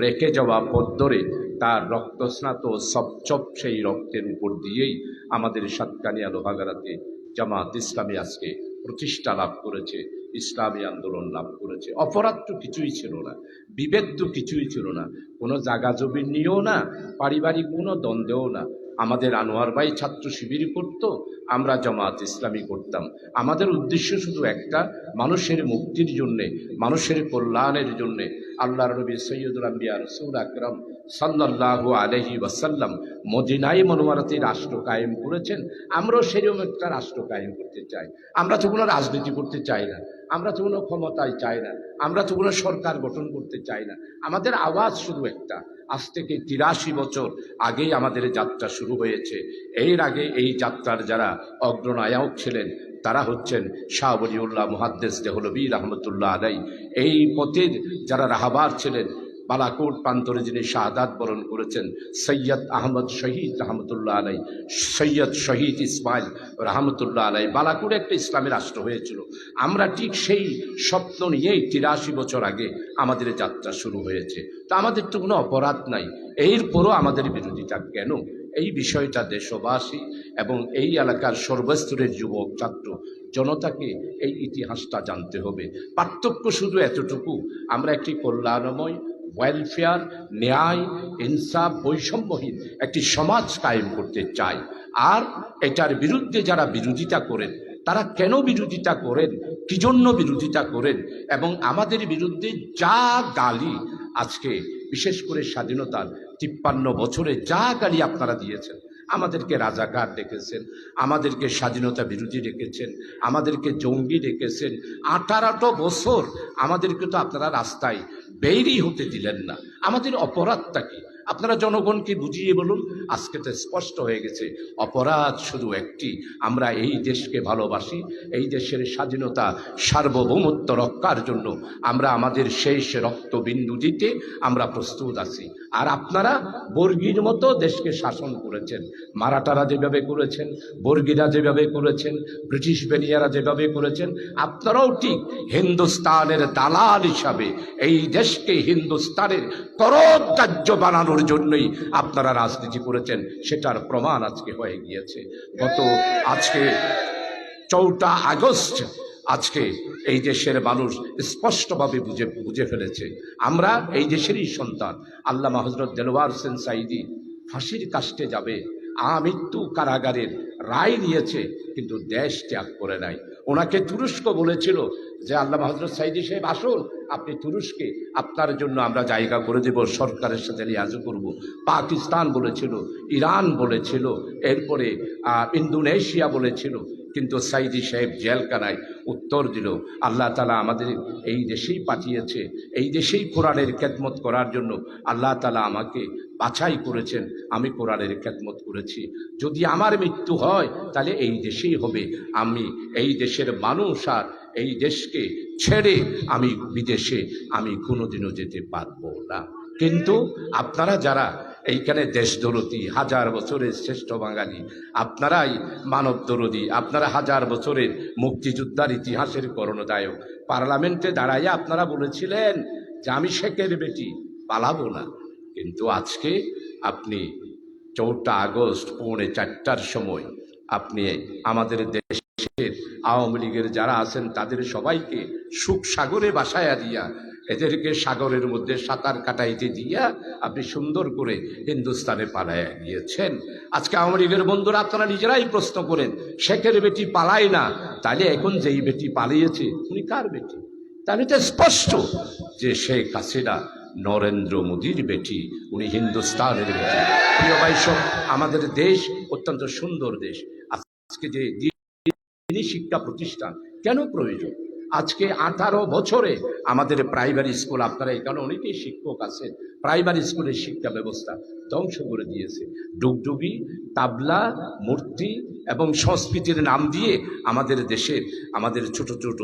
রেখে যাওয়া পথ ধরে তার রক্তস্নাত সবচপ সেই রক্তের উপর দিয়েই আমাদের সাতকানিয়া লোহাগাড়াতে জামাত ইসলামী আজকে প্রতিষ্ঠা লাভ করেছে, ইসলামী আন্দোলন লাভ করেছে। অপরাধ তো কিছুই ছিল না, বিভেদ তো কিছুই ছিল না, কোনো জাগা জমি নিয়েও না, পারিবারিক কোনো দ্বন্দ্বেও না। আমাদের আনোয়ার ভাই ছাত্র শিবির করত, আমরা জামাত ইসলামী করতাম। আমাদের উদ্দেশ্য শুধু একটা, মানুষের মুক্তির জন্যে, মানুষের কল্যাণের জন্যে। আল্লাহর নবী সৈয়দুল আম্বিয়া রাসূল আকরাম সাল্লাল্লাহু আলাইহি ওয়াসাল্লাম মদিনায় মনোয়ারাতে রাষ্ট্র কায়েম করেছেন, আমরাও সেরকম একটা রাষ্ট্র কায়েম করতে চাই। আমরা তো কোনো রাজনীতি করতে চাই না, আমরা তো কোনো ক্ষমতায় চাই না, আমরা তো কোনো সরকার গঠন করতে চাই না। আমাদের আওয়াজ শুধু একটা। আজ থেকে 83 বছর আগেই আমাদের যাত্রা শুরু হয়েছে। এর আগে এই যাত্রার যারা অগ্রনায়ক ছিলেন তারা হচ্ছেন শাহ ওলিউল্লাহ মুহাদ্দিস দেহলভী রহমতুল্লাহ আলাই। এই পথের যারা রাহাবার ছিলেন, বালাকোট প্রান্তরে যিনি শাহাদাত বরণ করেছেন সৈয়দ আহমদ শহীদ রহমতুল্লাহ আলাই, সৈয়দ শহীদ ইসমাইল রহমতুল্লাহ আলাই। বালাকোট একটা ইসলামী রাষ্ট্র হয়েছিল। আমরা ঠিক সেই স্বপ্ন নিয়েই 83 বছর আগে আমাদের যাত্রা শুরু হয়েছে। তা আমাদের তো কোনো অপরাধ নাই, এরপরও আমাদের বিরোধিতা কেন? এই বিষয়টা দেশবাসী এবং এই এলাকার সর্বস্তরের যুবক ছাত্র জনতাকে এই ইতিহাসটা জানতে হবে। পার্থক্য শুধু এতটুকু, আমরা একটি কল্যাণময়, ওয়েলফেয়ার, ন্যায়, ইনসাফ, বৈষম্যহীন একটি সমাজ কায়েম করতে চাই। আর এটার বিরুদ্ধে যারা বিরোধিতা করেন, তারা কেন বিরোধিতা করেন, কি জন্য বিরোধিতা করেন, এবং আমাদের বিরুদ্ধে যা গালি আজকে বিশেষ করে স্বাধীনতার 53 বছরে যা গালি আপনারা দিয়েছেন, আমাদেরকে রাজাকার ডেকেছেন, আমাদেরকে স্বাধীনতা বিরোধী ডেকেছেন, আমাদেরকে জঙ্গি ডেকেছেন। 18 বছর আমাদেরকে তো আপনারা রাস্তায় বেরই হতে দিলেন না। আমাদের অপরাধটা কি? আপনারা জনগণকে বুঝিয়ে বলুন। আজকে তো স্পষ্ট হয়ে গেছে, অপরাধ শুধু একটি, আমরা এই দেশকে ভালোবাসি, এই দেশের স্বাধীনতা সার্বভৌমত্ব রক্ষার জন্য আমরা আমাদের শেষ রক্তবিন্দু দিতে আমরা প্রস্তুত আছি। আর আপনারা বর্গীর মতো দেশকে শাসন করেছেন। মারাঠারা যেভাবে করেছেন, বর্গীরা যেভাবে করেছেন, ব্রিটিশ বেনিয়ারা যেভাবে করেছেন, আপনারাও ঠিক হিন্দুস্তানের দালাল হিসাবে এই দেশকে হিন্দুস্তানের করদার্য বানানোর জন্যই আপনারা রাজনীতি করেছেন। সেটার প্রমাণ আজকে হয়ে গিয়েছে। আজকে 4 আগস্ট আজকে এই দেশের মানুষ স্পষ্টভাবে বুঝে ফেলেছে আমরা এই দেশেরই সন্তান। আল্লামা হযরত দেলোয়ার হোসেন সাঈদী ফাঁসির কাস্টে যাবে, আমৃত্যু কারাগারের রায় নিয়েছে, কিন্তু দেশ ত্যাগ করে নাই। ওনাকে তুরস্ক বলেছিল যে আল্লামা হযরত সাঈদী সাহেব আসুন, আপনি তুরস্কে, আপনার জন্য আমরা জায়গা করে দেব, সরকারের সাথে লিয়াজু করব। পাকিস্তান বলেছিল, ইরান বলেছিল, এরপরে ইন্দোনেশিয়া বলেছিল, কিন্তু সাঈদী সাহেব জেলখানায় উত্তর দিল, আল্লাহ তাআলা আমাদের এই দেশেই পাঠিয়েছে, এই দেশেই কোরআনের খেদমত করার জন্য আল্লাহ তাআলা আমাকে বাছাই করেছেন, আমি কোরআনের খেদমত করেছি। যদি আমার মৃত্যু হয় তাহলে এই দেশেই হবে। আমি এই দেশের মানুষ আর এই দেশকে ছেড়ে আমি বিদেশে আমি কোনোদিনও যেতে পারবো না। কিন্তু আপনারা যারা এইখানে দেশদরদী, 1000 বছরের শ্রেষ্ঠ বাঙালি, আপনারাই মানব দরদী, আপনারা 1000 বছরের মুক্তিযোদ্ধার ইতিহাসের করণদায়ক। পার্লামেন্টে দাঁড়াইয়া আপনারা বলেছিলেন যে আমি শেখের বেটি, পালাবো না। কিন্তু আজকে আপনি 4 আগস্ট 4:45 সময় আপনি আমাদের দেশের আওয়ামী লীগের যারা আছেন তাদের সবাইকে সুখ সাগরে বাসায়া দিয়া, এদেরকে সাগরের মধ্যে সাঁতার কাটাইতে দিয়া আপনি সুন্দর করে হিন্দুস্তানে পালাইয়া গিয়েছেন। আজকে আওয়ামী লীগের বন্ধুরা আপনারা নিজেরাই প্রশ্ন করেন, শেখের বেটি পালায় না, তাহলে এখন যেই বেটি পালিয়েছে উনি কার বেটি? তাহলে তো স্পষ্ট যে শেখ হাসিনা নরেন্দ্র মোদীর বেটি, উনি হিন্দুস্তানের বেটি। প্রিয় ভাই সব, আমাদের দেশ অত্যন্ত সুন্দর দেশ। আজকে যে দিনী শিক্ষা প্রতিষ্ঠান কেন প্রয়োজন? আজকে 18 বছরে আমাদের প্রাইমারি স্কুল, আপনারা এখানে অনেকেই শিক্ষক আছেন, প্রাইমারি স্কুলের শিক্ষা ব্যবস্থা ধ্বংস করে দিয়েছে। ডুগডুগি, তাবলা, মূর্তি এবং সংস্কৃতির নাম দিয়ে আমাদের দেশের আমাদের ছোট ছোট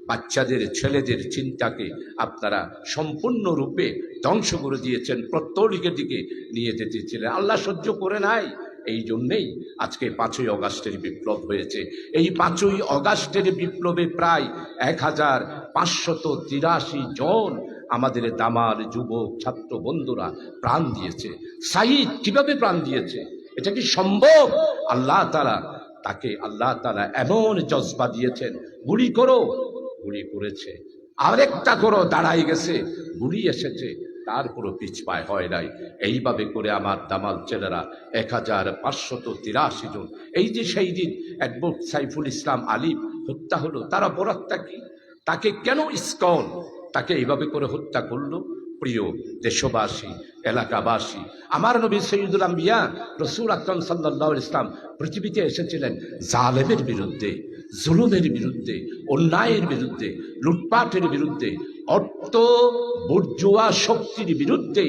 বাচ্চাদের, ছেলেদের চিন্তাকে আপনারা সম্পূর্ণরূপে ধ্বংস করে দিয়েছেন, প্রত্যলিকের দিকে নিয়ে যেতেছিলেন। আল্লাহ সহ্য করে নাই। এই জন্যেই আজকে 5ই অগাস্টের বিপ্লব হয়েছে। এই 5ই অগাস্টের বিপ্লবে প্রায় 1583 জন আমাদের দামার যুবক ছাত্র বন্ধুরা প্রাণ দিয়েছে। সাঈদ কিভাবে প্রাণ দিয়েছে? এটা কি সম্ভব? আল্লাহ তাআলা এমন জজবা দিয়েছেন, গুলি করো, গুলি করেছে, আরেকটা করো, দাঁড়াই গেছে, গুলি এসেছে। তারপরও পিছপায় হয় নাই। এইভাবে করে আমার দামাল ছেলেরা 1583 জন, এই যে সেই দিন অ্যাডভোকেট সাইফুল ইসলাম আলিফ হত্যা হলো, তার অপরাধটা কি? তাকে কেন ইসকন তাকে এইভাবে করে হত্যা করলো? প্রিয় দেশবাসী, এলাকাবাসী, আমার নবী সৈয়দুল আম্বিয়া রসুল আকরাম সাল্লাল্লাহু আলাইহি ইসলাম পৃথিবীতে এসেছিলেন জালেমের বিরুদ্ধে, জুলুমের বিরুদ্ধে, অন্যায়ের বিরুদ্ধে, লুটপাটের বিরুদ্ধে, অর্থ বুর্জুয়া শক্তির বিরুদ্ধে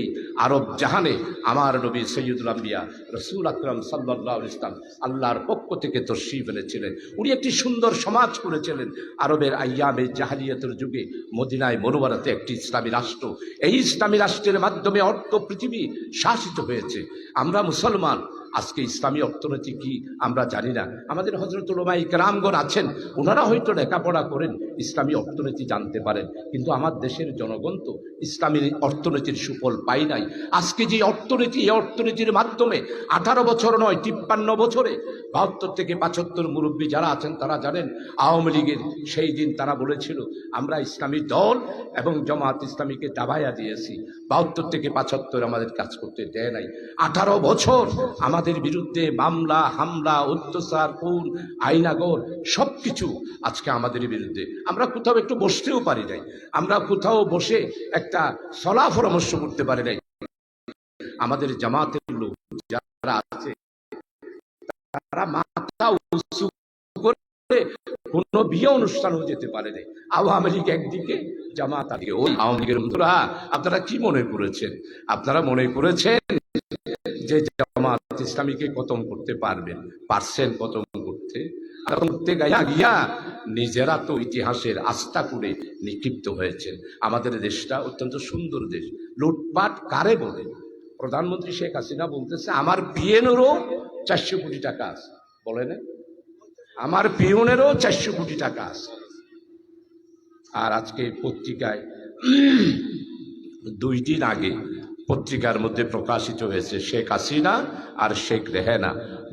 আরব জাহানে আমার নবী সৈয়দুল আম্বিয়া রসুল আকরাম সাল্লাল্লাহু আলাইহি ইসলাম আল্লাহর পক্ষ থেকে তশরিফ এনেছিলেন। উনি একটি সুন্দর সমাজ করেছিলেন। আরবের আইয়ামে জাহেলিয়াতের যুগে মদিনায় মনোবরাতে একটি ইসলামী রাষ্ট্র, এই ইসলামী রাষ্ট্রের মাধ্যমে অর্থ পৃথিবী শাসিত হয়েছে। আমরা মুসলমান, আজকে ইসলামী অর্থনীতি কি আমরা জানি না। আমাদের হযরত উলামায়ে কেরামগণ আছেন, ওনারা হয়তো লেখাপড়া করেন, ইসলামী অর্থনীতি জানতে পারেন, কিন্তু আমার দেশের জনগণ তো ইসলামী অর্থনীতির সুফল পাই নাই। আজকে যে অর্থনীতি, এই অর্থনীতির মাধ্যমে 18 বছর নয় 53 বছরে 72 থেকে 75 মুরব্বী যারা আছেন তারা জানেন, আওয়ামী লীগের সেই দিন তারা বলেছিল আমরা ইসলামী দল এবং জামাত ইসলামীকে দাবাইয়া দিয়েছি। 72 থেকে 75 আমাদের কাজ করতে দেয় নাই। 18 বছর আমাদের বিরুদ্ধে মামলা, হামলা, অত্যাচার, খুন, আইনাগর সবকিছু আজকে আমাদের বিরুদ্ধে। আমরা কোথাও একটু বসতেও পারি নাই, আমরা কোথাও বসে একটা সলা পরামর্শ করতে পারি নাই। আমাদের জামাতের লোক যারা আছে তারা মাথা উঁচু করে কোনো বিয়ে অনুষ্ঠানও যেতে পারে নাই। আওয়ামী লীগ একদিকে, জামাত আদিকে। ওই আওয়ামী লীগের বন্ধুরা, আপনারা কি মনে করেছেন? আপনারা মনে করেছেন যে জামাত ইসলামীকে খতম করতে পারবেন? পারছেন খতম করতে? করতে গিয়া নিজেরা তো ইতিহাসের আস্থা করে নিক্ষিপ্ত হয়েছেন। আমাদের দেশটা অত্যন্ত সুন্দর দেশ। লুটপাট কারে বলে? প্রধানমন্ত্রী শেখ হাসিনা বলতেছে আমার পিএনেরও 400 কোটি টাকা আছে, বলে না? আমার পিওনেরও 400 কোটি টাকা আছে। আর আজকে পত্রিকায় 2 দিন আগে পত্রিকার মধ্যে প্রকাশিত হয়েছে শেখ হাসিনা আর শেখ রেহানা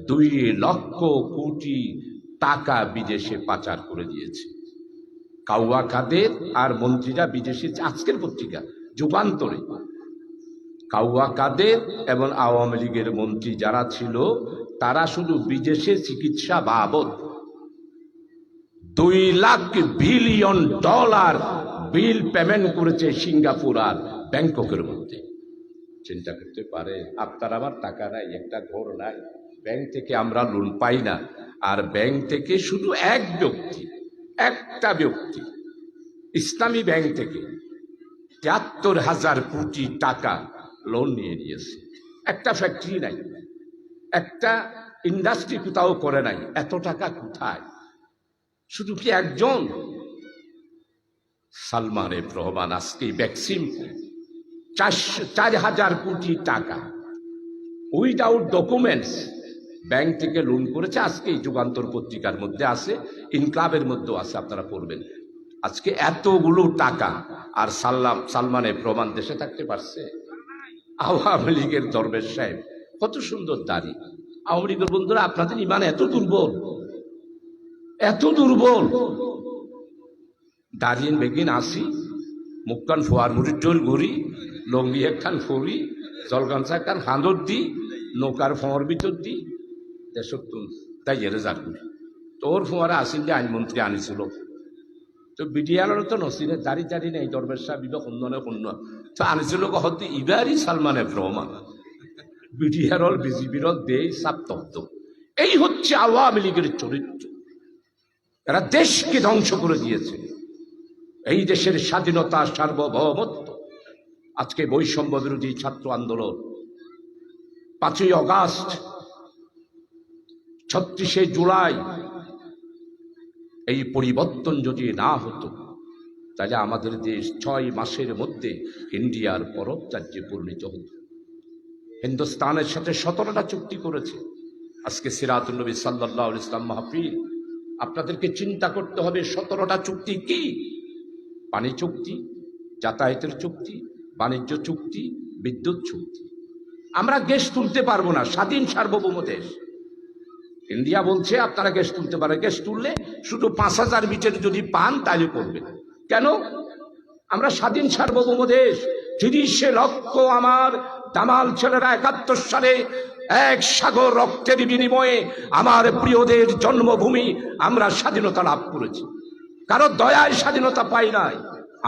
2 লক্ষ কোটি টাকা বিদেশে পাচার করে দিয়েছে। কাউয়া কাদের আর মন্ত্রীরা বিদেশে, আজকের পত্রিকা যুগান্তরে, কাউয়া কাদের এবং আওয়ামী লীগের মন্ত্রী যারা ছিল তারা শুধু বিদেশে চিকিৎসা বাবদ 2 lakh billion dollar bill payment করেছে সিঙ্গাপুর আর ব্যাংককের মধ্যে। চিন্তা করতে পারে? আপনার আমার টাকা নাই, একটা ঘর নাই, ব্যাংক থেকে আমরা লোন পাই না, আর ব্যাংক থেকে শুধু একটা ব্যক্তি ইসলামী ব্যাংক থেকে 73,000 কোটি টাকা লোন নিয়ে নিয়েছে। একটা ফ্যাক্টরি নাই, একটা ইন্ডাস্ট্রি কোথাও করে নাই। এত টাকা কোথায়? শুধু কি একজন? সালমান এফ রহমান আজকে ভ্যাকসিন 4,000 কোটি টাকা উইদাউট ডকুমেন্টস ব্যাংক থেকে লোন করেছে। আজকে যুগান্তর পত্রিকার মধ্যে আছে, ইনক্লাবের মধ্যেও আছে, আপনারা পড়বেন। আজকে এতগুলো টাকা, আর সালমান এফ রহমান দেশে থাকতে পারছে? আওয়ামী লীগের দরবেশ সাহেব, কত সুন্দর দাড়ি। আওয়ামী লীগের বন্ধুরা, আপনাদের ইমান এত দুর্বল, এত দুর্বল। দাঁড়িয়ে বেগিন আসি, মুখখান ফোয়ার মুড়ির জোর ঘুরি, লঙ্গি একখান ফরি, জলগামছা একখান হাঁদর দি, নৌকার ফোঁয়ার ভিতর দি, দেশত তাই এরে যার করি। তোর ফোঁয়ারা আসিল যে আইনমন্ত্রী আনিছিল, তো বিডিআরের তো নসিরে দাড়ি নেই, দরবেশ সাহেব বিবা সন্ধানে শূন্য তো আনিছিল হতে ইবারই সালমান এফ রহমান। বিডিআর বিজেপির দেই সাপ তপ্ত। এই হচ্ছে আওয়ামী লীগের চরিত্র। এরা দেশকে ধ্বংস করে দিয়েছে। এই দেশের স্বাধীনতা, সার্বভৌমত্ব, আজকে বৈষম্য বিরোধী ছাত্র আন্দোলন, 5ই অগাস্ট, 36শে জুলাই, এই পরিবর্তন যদি না হতো তাহলে আমাদের দেশ 6 মাসের মধ্যে ইন্ডিয়ার পররাজ্যে পরিণত হতো। হিন্দুস্তানের সাথে 17টা চুক্তি করেছে। আজকে সিরাতুন নবী সাল্লাল্লাহু আলাইহি ওয়াসাল্লাম মাহফিল, আপনাদেরকে চিন্তা করতে হবে 17টা চুক্তি কি? পানি চুক্তি, যাতায়াতের চুক্তি, বাণিজ্য চুক্তি, বিদ্যুৎ চুক্তি। আমরা গ্যাস তুলতে পারবো না, স্বাধীন সার্বভৌম দেশ। ইন্ডিয়া বলছে আপনারা গ্যাস তুলতে পারেন, গ্যাস তুললে শুধু 5,000 মিটার যদি পান তাহলে করবে। কেন? আমরা স্বাধীন সার্বভৌম দেশ, 30 লক্ষ আমার দামাল ছেলেরা 71 সালে এক সাগর রক্তের বিনিময়ে আমার প্রিয়দের জন্মভূমি আমরা স্বাধীনতা লাভ করেছি। কারো দয়ায় স্বাধীনতা পাই নাই,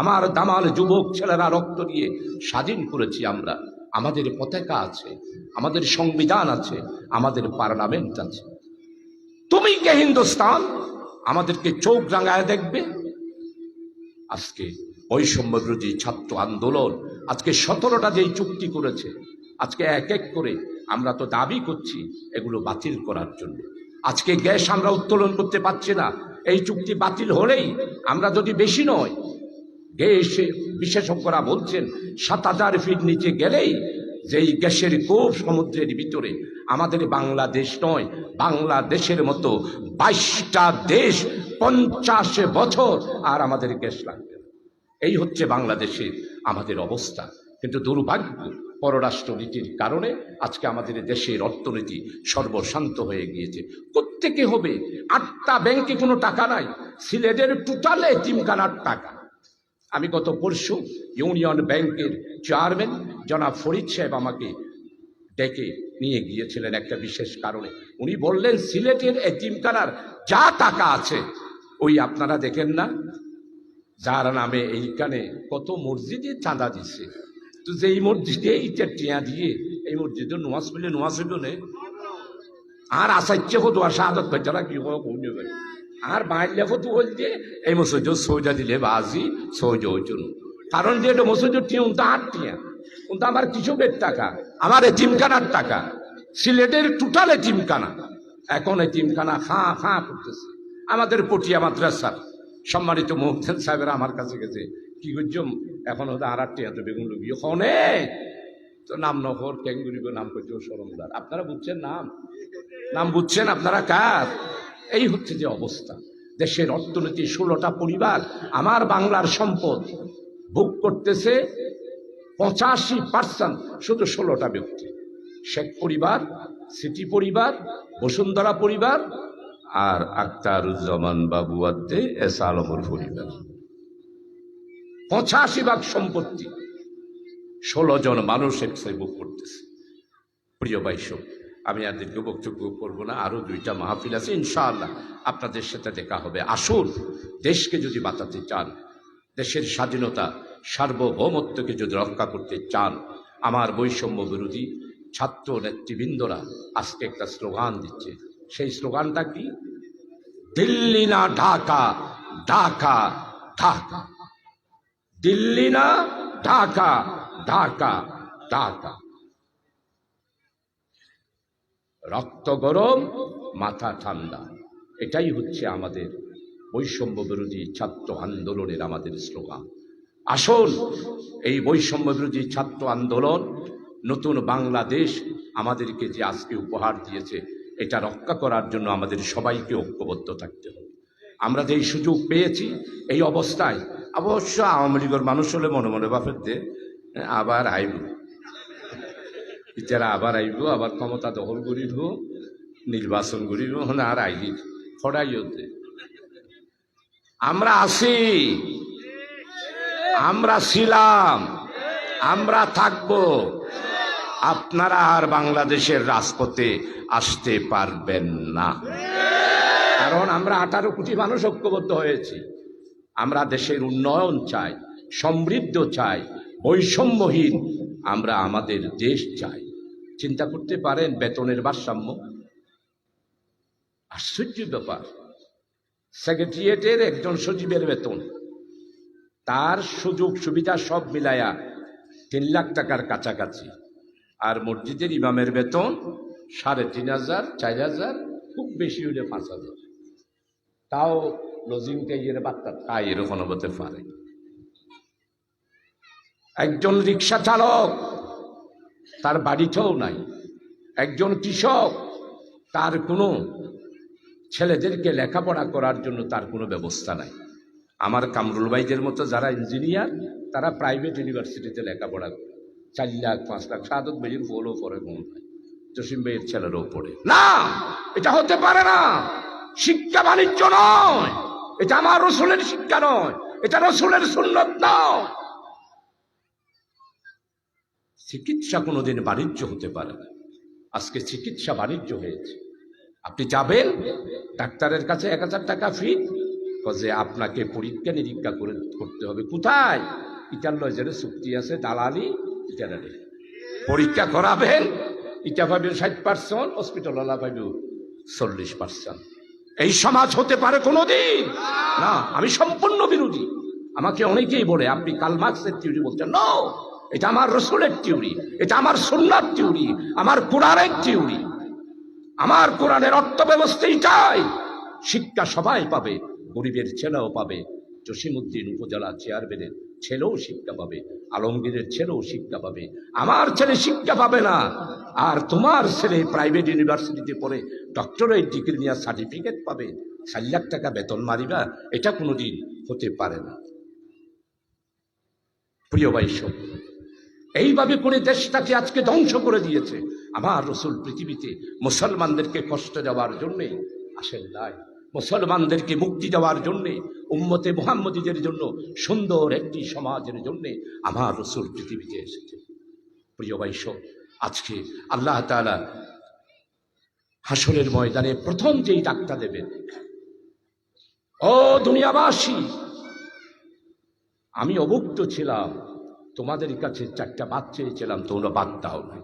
আমার দামাল যুবক ছেলেরা রক্ত দিয়ে স্বাধীন করেছি আমরা। আমাদের পতাকা আছে, আমাদের সংবিধান আছে, আমাদের পার্লামেন্ট আছে। তুমি কে হিন্দুস্তান আমাদেরকে চোখ রাঙায় দেখবে? আজকে বৈষম্য বিরোধী ছাত্র আন্দোলন আজকে 17টা যেই চুক্তি করেছে, আজকে এক এক করে আমরা তো দাবি করছি এগুলো বাতিল করার জন্য। আজকে গ্যাস আমরা উত্তোলন করতে পারছি না, এই চুক্তি বাতিল হলেই আমরা যদি বেশি নয়, গ্যাস বিশেষজ্ঞরা বলছেন 7000 ফিট নিচে গেলেই যেই গ্যাসের কোপ সমুদ্রের ভিতরে, আমাদের বাংলাদেশ নয়, বাংলাদেশের মতো 22টা দেশ 50 বছর আর আমাদের গ্যাস লাগবে। এই হচ্ছে বাংলাদেশের আমাদের অবস্থা। কিন্তু দুর্ভাগ্য, পররাষ্ট্র নীতির কারণে আজকে আমাদের দেশের অর্থনীতি সর্বশান্ত হয়ে গিয়েছে। প্রত্যেকে হবে 8টা ব্যাংকে কোনো টাকা নাই, সিলেটের টোটালে এতিমখানার টাকা। আমি গত পরশু ইউনিয়ন ব্যাংকের চেয়ারম্যান জনাব ফরিদ সাহেব আমাকে ডেকে নিয়ে গিয়েছিলেন একটা বিশেষ কারণে। উনি বললেন সিলেটের এতিমখানার যা টাকা আছে, ওই আপনারা দেখেন না যার নামে এইখানে কত মসজিদে চাঁদা দিচ্ছে, তো যেই মসজিদে এইটা টিয়া দিয়ে এই মসজিদে নোয়াজ পেলে নোয়াজ হইল নে আর আসাইচ্ছে কত শাহাদত বেচারা কি কৌনি ভাই আর বাইরে ফটো বলছে এই মসজিদ সৌজা দিলে বাজি সৌজ হইছিল, কারণ যে এটা মসজিদ টিয়া উনটা 8 টিয়া, উনটা আমার কৃষকের টাকা, আমার এতিমখানার টাকা, সিলেটের টোটাল এতিমখানা। এখন এতিমখানা খাঁ খাঁ করতেছে। আমাদের পটিয়া মাদ্রাসার সম্মানিত মুফতি সাহেবেরা আমার কাছে গেছে, কি করছম এখন হয়তো 8 টিয়া তো বেগুন লুবি ওখানে তো নাম নগর ক্যাঙ্গুরিগো নাম করছে সরমদার। আপনারা বুঝছেন নাম বুঝছেন আপনারা কার? এই হচ্ছে যে অবস্থা। দেশের অর্থনীতি 16টা পরিবার আমার বাংলার সম্পদ ভোগ করতেছে 85%, শুধু 16টা ব্যক্তি, শেখ পরিবার, সিটি পরিবার, বসুন্ধরা পরিবার আর আখতারুজ্জামান বাবু আদ্দে এস আলমর পরিবার। 85% সম্পত্তি 16 জন মানুষ একসাথে ভোগ করতেছে। প্রিয় ভাইসব, আমি আর দীর্ঘ বক্তব্য করবো না, আরো 2টা মাহফিল আছে, ইনশাআল্লাহ আপনাদের সাথে দেখা হবে। আসুন, দেশকে যদি বাঁচাতে চান, দেশের স্বাধীনতা সার্বভৌমত্বকে যদি রক্ষা করতে চান, আমার বৈষম্য বিরোধী ছাত্র নেতৃবৃন্দরা আজকে একটা স্লোগান দিচ্ছে। সেই স্লোগানটা কি? দিল্লি না ঢাকা, ঢাকা ঢাকা, দিল্লি না ঢাকা, ঢাকা ঢাকা। রক্ত গরম, মাথা ঠান্ডা, এটাই হচ্ছে আমাদের বৈষম্য বিরোধী ছাত্র আন্দোলনের আমাদের স্লোগান। আসুন, এই বৈষম্য বিরোধী ছাত্র আন্দোলন নতুন বাংলাদেশ আমাদেরকে যে আজকে উপহার দিয়েছে, এটা রক্ষা করার জন্য আমাদের সবাইকে ঐক্যবদ্ধ থাকতে হবে। আমরা যে সুযোগ পেয়েছি এই অবস্থায়, অবশ্য আওয়ামী লীগের মানুষ হলে মনে মনে বাপের দে আবার আইব, যারা আবার আইব, আবার ক্ষমতা দখল করিব, নির্বাচন করিব, আর আইলি ফড়াই হতে। আমরা আছি, আমরা ছিলাম, আমরা থাকব। আপনারা আর বাংলাদেশের রাজপথে আসতে পারবেন না, কারণ আমরা 18 কোটি মানুষ ঐক্যবদ্ধ হয়েছি। আমরা দেশের উন্নয়ন চাই, সমৃদ্ধ চাই, বৈষম্যহীন আমরা আমাদের দেশ চাই। চিন্তা করতে পারেন বেতনের ভারসাম্য, আশ্চর্য ব্যাপার। সেক্রেটারিয়েটের একজন সচিবের বেতন, তার সুযোগ সুবিধা সব মিলায়া 3 লাখ টাকার কাছাকাছি, আর মসজিদের ইমামের বেতন 3500, 4000, খুব বেশি হলে 5000। তাও লজিংটা ইয়ের বার্তা তাই এরকম হতে পারে। একজন রিক্সা চালক, তার বাড়িটাও নাই। একজন কৃষক, তার কোনো ছেলেদেরকে লেখাপড়া করার জন্য তার কোনো ব্যবস্থা নাই। আমার কামরুল ভাইদের মতো যারা ইঞ্জিনিয়ার, তারা প্রাইভেট ইউনিভার্সিটিতে লেখাপড়া করে 4 লাখ 5 লাখ। সাদত ভাইয়ের বউও পড়ে, মন হয় জসিম ভাইয়ের ছেলেরও পড়ে না। এটা হতে পারে না। শিক্ষা বাণিজ্য নয়, এটা আমার রসুলের শিক্ষা নয়, এটা রসুলের সুন্নত নয়। চিকিৎসা কোনোদিন বাণিজ্য হতে পারে না। আজকে চিকিৎসা বাণিজ্য হয়েছে। আপনি যাবেন ডাক্তারের কাছে 1000 টাকা ফি, যে আপনাকে পরীক্ষা নিরীক্ষা করতে হবে। কোথায়? ইটার লয় যে চুক্তি আছে দালালি, ইটারে পরীক্ষা করাবেন, ইটা পাবে 60%, হসপিটালওয়ালা পাবে 40%। এই সমাজ হতে পারে কোনোদিন না। আমি সম্পূর্ণ বিরোধী। আমাকে অনেকেই বলে আপনি কার্ল মার্কসের থিওরি বলছেন। নো, এটা আমার রসুলের থিওরি, এটা আমার সুন্নাহর থিওরি, আমার কোরআনের থিওরি। আমার কোরআনের অর্থ ব্যবস্থা এটাই। শিক্ষা সবাই পাবে, গরিবের ছেলেও পাবে, জসিমউদ্দিন উপজেলা চেয়ারম্যানের ছেলেও শিক্ষা পাবে, আলমগীরের ছেলেও শিক্ষা পাবে। আমার ছেলে শিক্ষা পাবে না, আর তোমার ছেলে প্রাইভেট ইউনিভার্সিটিতে পড়ে ডক্টরেট ডিগ্রি নিয়ে সার্টিফিকেট পাবে, 4 লাখ টাকা বেতন মারিবা, এটা কোনোদিন হতে পারে না। প্রিয় ভাই সব, এইভাবে করে দেশটাকে আজকে ধ্বংস করে দিয়েছে। আমার রসুল পৃথিবীতে মুসলমানদেরকে কষ্ট দেওয়ার জন্যে আসেন নাই, মুসলমানদেরকে মুক্তি দেওয়ার জন্যে, উম্মতে মুহাম্মদীদের জন্য সুন্দর একটি সমাজের জন্যে আমার রসুল পৃথিবীতে এসেছে। প্রিয় ভাই সব, আজকে আল্লাহ তাআলা হাসরের ময়দানে প্রথম যেই ডাকটা দেবেন, ও দুনিয়াবাসী, আমি অভুক্ত ছিলাম, তোমাদের কাছে 4টা বাদ চেয়েছিলাম, তোমরা বাদ দাও নাই।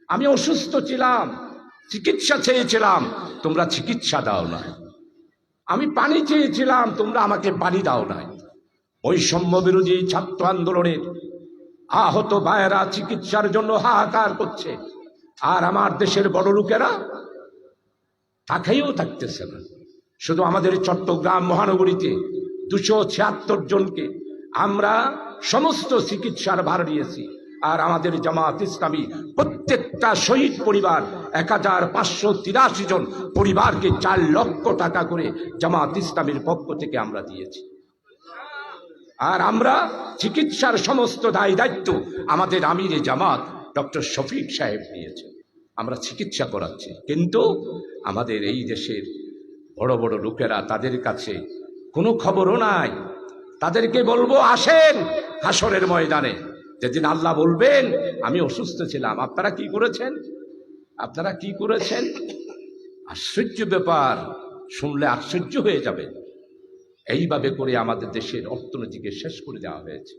আমি অসুস্থ ছিলাম, চিকিৎসা চেয়েছিলাম, তোমরা চিকিৎসা দাও নাই। আমি পানি চেয়েছিলাম, তোমরা আমাকে পানি দাও নাই। বৈষম্য বিরোধী ছাত্র আন্দোলনের আহত ভাইয়েরা চিকিৎসার জন্য হাহাকার করছে, আর আমার দেশের বড় লোকেরা তাকাইও থাকতেছে না। শুধু আমাদের চট্টগ্রাম মহানগরীতে 276 জনকে আমরা সমস্ত চিকিৎসার ভার দিয়েছি, আর আমাদের জামাত ইসলামী প্রত্যেকটা শহীদ পরিবার 1583 জন পরিবারকে 4 লক্ষ টাকা করে জামাত ইসলামীর পক্ষ থেকে আমরা দিয়েছি। আর আমরা চিকিৎসার সমস্ত দায় দায়িত্ব আমাদের আমিরে জামাত ডক্টর শফিক সাহেব নিয়েছেন। আমরা চিকিৎসা করাচ্ছি, কিন্তু আমাদের এই দেশের বড় বড় লোকেরা, তাদের কাছে কোনো খবরও নাই। তাদেরকে বলবো, আসেন হাসরের ময়দানে, যেদিন আল্লাহ বলবেন আমি অসুস্থ ছিলাম, আপনারা কি করেছেন, আপনারা কি করেছেন। আশ্চর্য ব্যাপার, শুনলে আশ্চর্য হয়ে যাবে। এইভাবে করে আমাদের দেশের অর্থনীতিকে শেষ করে দেওয়া হয়েছে।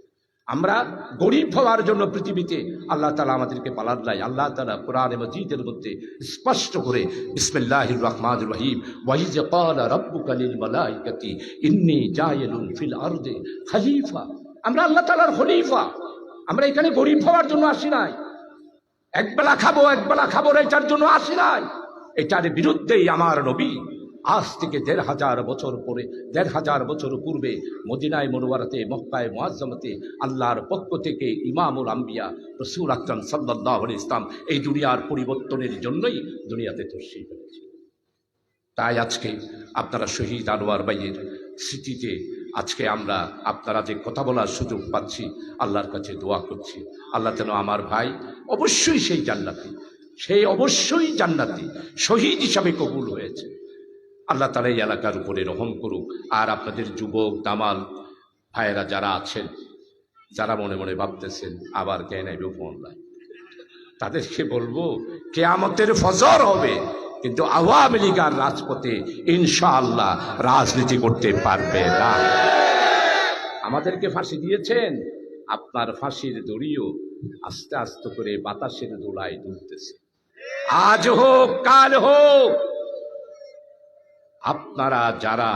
আমরা গরিব হওয়ার জন্য পৃথিবীতে আল্লাহ তাআলা আমাদেরকে পালান নাই। আল্লাহ তাআলা কোরআনে মাজিদের মধ্যে স্পষ্ট করে বিসমিল্লাহির রহমানির রহিম, ওয়া ইয ক্বালা রাব্বুকা লিল মালাইকাতি ইন্নী জাইলুন ফিল আরদি খলিফা। আমরা আল্লাহ তাআলার খলিফা। আমরা এখানে গরিব হওয়ার জন্য আসি নাই, একবেলা খাবো এটার জন্য আসি নাই। এটার বিরুদ্ধেই আমার নবী আজ থেকে 1500 বছর পরে, 1500 বছর পূর্বে মদিনায় মুনওয়ারাতে, মক্কায় মুআজ্জামাতে আল্লাহর পক্ষ থেকে ইমামুল আম্বিয়া রাসূল আকরাম সাল্লাল্লাহু আলাইহি ওয়াসাল্লাম এই দুনিয়ার পরিবর্তনের জন্যই দুনিয়াতে তশরীফ এনেছে। তাই আজকে আপনারা শহীদ আনোয়ার ভাইয়ের স্মৃতিতে আজকে আমরা আপনারা যে কথা বলার সুযোগ পাচ্ছি, আল্লাহর কাছে দোয়া করছি, আল্লাহ যেন আমার ভাই অবশ্যই সেই জান্নাতি, সেই অবশ্যই জান্নাতি শহীদ হিসাবে কবুল হয়েছে। আল্লাহ তাআলা এই এলাকার উপরে রহম করুক। আর আপনাদের যুবক দামাল ভাইয়েরা যারা আছেন, যারা মনে মনে ভাবতেছেন আবার কে নাইবে ফোন নাই, তাদেরকে বলবো কিয়ামতের ফজর হবে, কিন্তু আওয়ামী লীগ আর রাজপথে ইনশাআল্লাহ রাজনীতি করতে পারবে না। আমাদেরকে ফাঁসি দিয়েছেন, আপনার ফাঁসির দড়িও আস্তে আস্তে করে বাতাসের দোলায় দুলতেছে। আজ হোক কাল হোক, আপনারা যারা